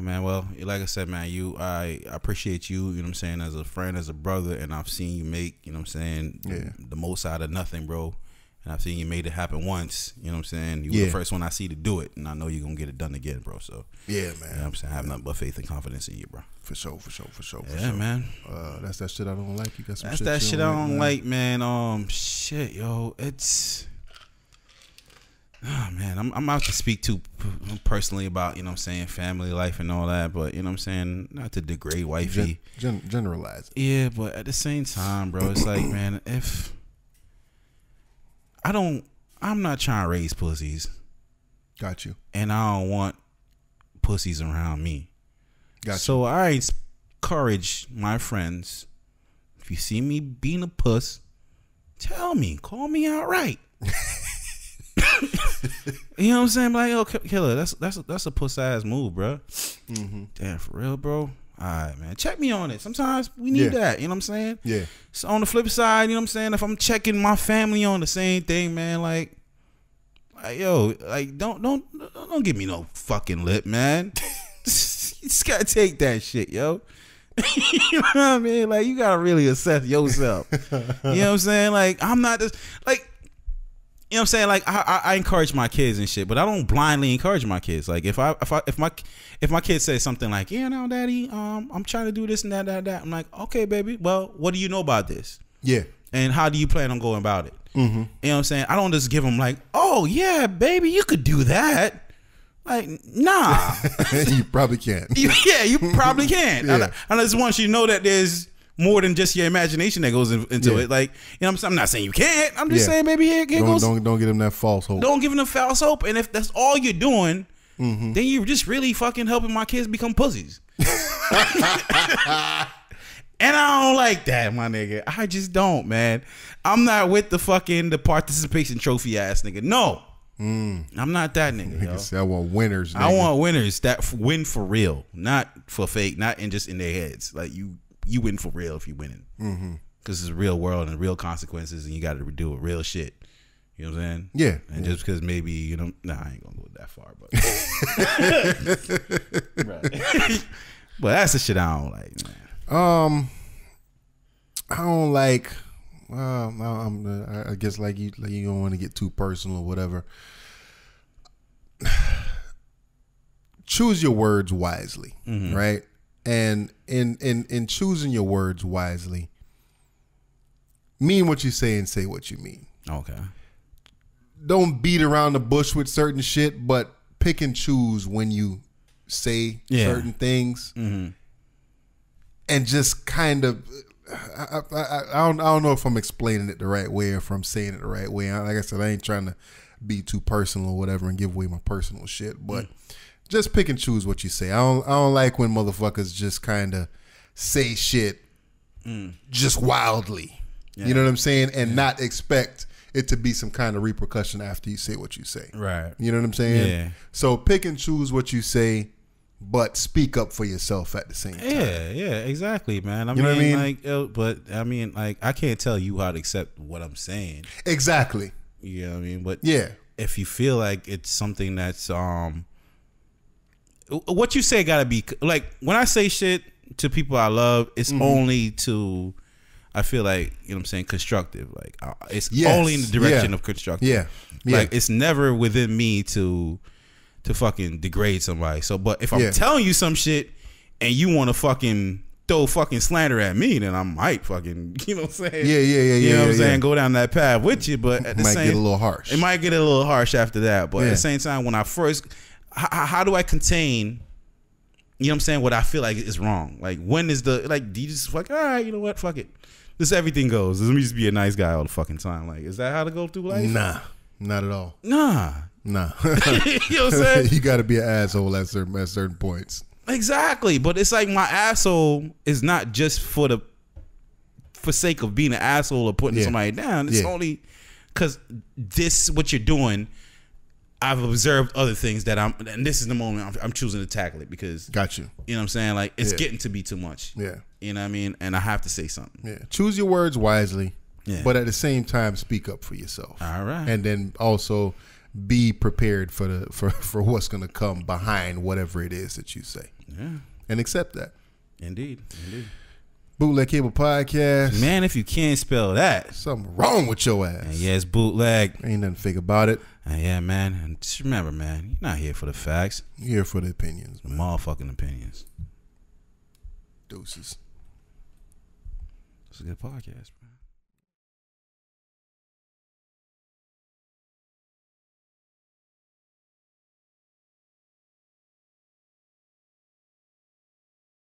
Speaker 3: Man, well, like I said, man, I appreciate you, you know what I'm saying, as a friend, as a brother, and I've seen you make, you know what I'm saying, the most out of nothing, bro. And I've seen you made it happen once, you know what I'm saying? You were the first one I see to do it, and I know you're going to get it done again, bro. So,
Speaker 2: yeah, man.
Speaker 3: You know what I'm saying? I have nothing but faith and confidence in you, bro.
Speaker 2: For sure.
Speaker 3: Yeah, man.
Speaker 2: That's that shit I don't like. You got some
Speaker 3: That's
Speaker 2: shit
Speaker 3: that
Speaker 2: you
Speaker 3: shit I don't like, man. Shit, yo. It's... Oh, man. I'm out to speak to personally about, you know what I'm saying, family life and all that, but, you know what I'm saying, not to degrade wifey.
Speaker 2: Generalize.
Speaker 3: Yeah, but at the same time, bro, it's like, man, if... I'm not trying to raise pussies.
Speaker 2: Got you.
Speaker 3: And I don't want pussies around me.
Speaker 2: Got you.
Speaker 3: So I encourage my friends, if you see me being a puss, tell me. Call me outright. You know what I'm saying? Like, yo, killer, that's a puss ass move, bro. Mm-hmm. Damn, for real, bro. All right, man. Check me on it. Sometimes we need that. You know what I'm saying?
Speaker 2: Yeah.
Speaker 3: So on the flip side, you know what I'm saying? If I'm checking my family on the same thing, man, like yo, like don't give me no fucking lip, man. You just gotta take that shit, yo. You know what I mean? Like, you gotta really assess yourself. You know what I'm saying? Like, I'm not just like, you know what I'm saying? Like, I encourage my kids and shit, but I don't blindly encourage my kids. Like, if my kid says something like, yeah, no, daddy, I'm trying to do this and that, I'm like, okay, baby, well, what do you know about this? Yeah. And how do you plan on going about it? Mm-hmm. You know what I'm saying? I don't just give them like, oh, yeah, baby, you could do that. Like, nah.
Speaker 2: You probably can't.
Speaker 3: Yeah, you probably can't. Yeah. I just want you to know that there's more than just your imagination that goes into it. Like, you know what I'm saying? I'm not saying you can't. I'm just saying, baby, here goes.
Speaker 2: Don't give them that false hope.
Speaker 3: Don't give them false hope. And if that's all you're doing, then you're just really fucking helping my kids become pussies. And I don't like that, my nigga. I just don't, man. I'm not with the participation trophy ass nigga. No. I'm not that nigga, yo.
Speaker 2: I want winners, nigga.
Speaker 3: I want winners that win for real, not for fake, not just in their heads. Like, you win for real if you winning. Because it's a real world and real consequences, and you got to do it real shit. You know what I'm saying?
Speaker 2: Yeah.
Speaker 3: And just because maybe, you know, I ain't gonna go that far, but right. But that's the shit I don't like, man.
Speaker 2: I don't like. I guess like you don't want to get too personal or whatever. Choose your words wisely, right? And in choosing your words wisely, mean what you say and say what you mean. Okay. Don't beat around the bush with certain shit, but pick and choose when you say certain things, and just kind of. I don't know if I'm explaining it the right way or if I'm saying it the right way. Like I said, I ain't trying to be too personal or whatever and give away my personal shit, but just pick and choose what you say. I don't like when motherfuckers just kind of say shit just wildly. You know what I'm saying? And not expect it to be some kind of repercussion after you say what you say. Right. You know what I'm saying? Yeah. So pick and choose what you say, but speak up for yourself at the same time.
Speaker 3: Yeah, exactly, man. I
Speaker 2: know what I mean?
Speaker 3: Like, but I mean, like, I can't tell you how to accept what I'm saying.
Speaker 2: Exactly.
Speaker 3: You know what I mean? But if you feel like it's something that's what you say gotta be like, when I say shit to people I love, it's only to, I feel like, you know what I'm saying, constructive. Like, it's only in the direction of constructive. Yeah. Like, it's never within me to fucking degrade somebody. So, but if I'm telling you some shit and you want to fucking throw fucking slander at me, then I might fucking, you know what I'm saying?
Speaker 2: Yeah.
Speaker 3: You know what I'm saying? Go down that path with you, but at the
Speaker 2: might
Speaker 3: same,
Speaker 2: get a little harsh.
Speaker 3: It might get a little harsh after that, but at the same time, when I first, how do I contain? You know what I'm saying? What I feel like is wrong. Like, when is the, like, do you just fuck, all right, you know what? Fuck it. This everything goes. Let me just be a nice guy all the fucking time. Like, is that how to go through life?
Speaker 2: Nah, not at all.
Speaker 3: Nah.
Speaker 2: You
Speaker 3: know what I'm saying?
Speaker 2: You got to be an asshole at certain points.
Speaker 3: Exactly. But it's like my asshole is not just for sake of being an asshole or putting somebody down. It's only because what you're doing, I've observed other things that and this is the moment I'm choosing to tackle it because.
Speaker 2: Got you.
Speaker 3: You know what I'm saying? Like, it's getting to be too much.
Speaker 2: Yeah.
Speaker 3: You know what I mean? And I have to say something.
Speaker 2: Yeah. Choose your words wisely.
Speaker 3: Yeah.
Speaker 2: But at the same time, speak up for yourself.
Speaker 3: All right.
Speaker 2: And then also be prepared for what's going to come behind whatever it is that you say.
Speaker 3: Yeah.
Speaker 2: And accept that.
Speaker 3: Indeed.
Speaker 2: Bootleg Cable Podcast.
Speaker 3: Man, if you can't spell that,
Speaker 2: something wrong with your ass.
Speaker 3: And yeah, it's bootleg.
Speaker 2: Ain't nothing fake about it.
Speaker 3: And yeah, man. And just remember, man, you're not here for the facts.
Speaker 2: You're here for the opinions, man.
Speaker 3: Motherfucking opinions.
Speaker 2: Deuces.
Speaker 3: It's a good podcast, bro.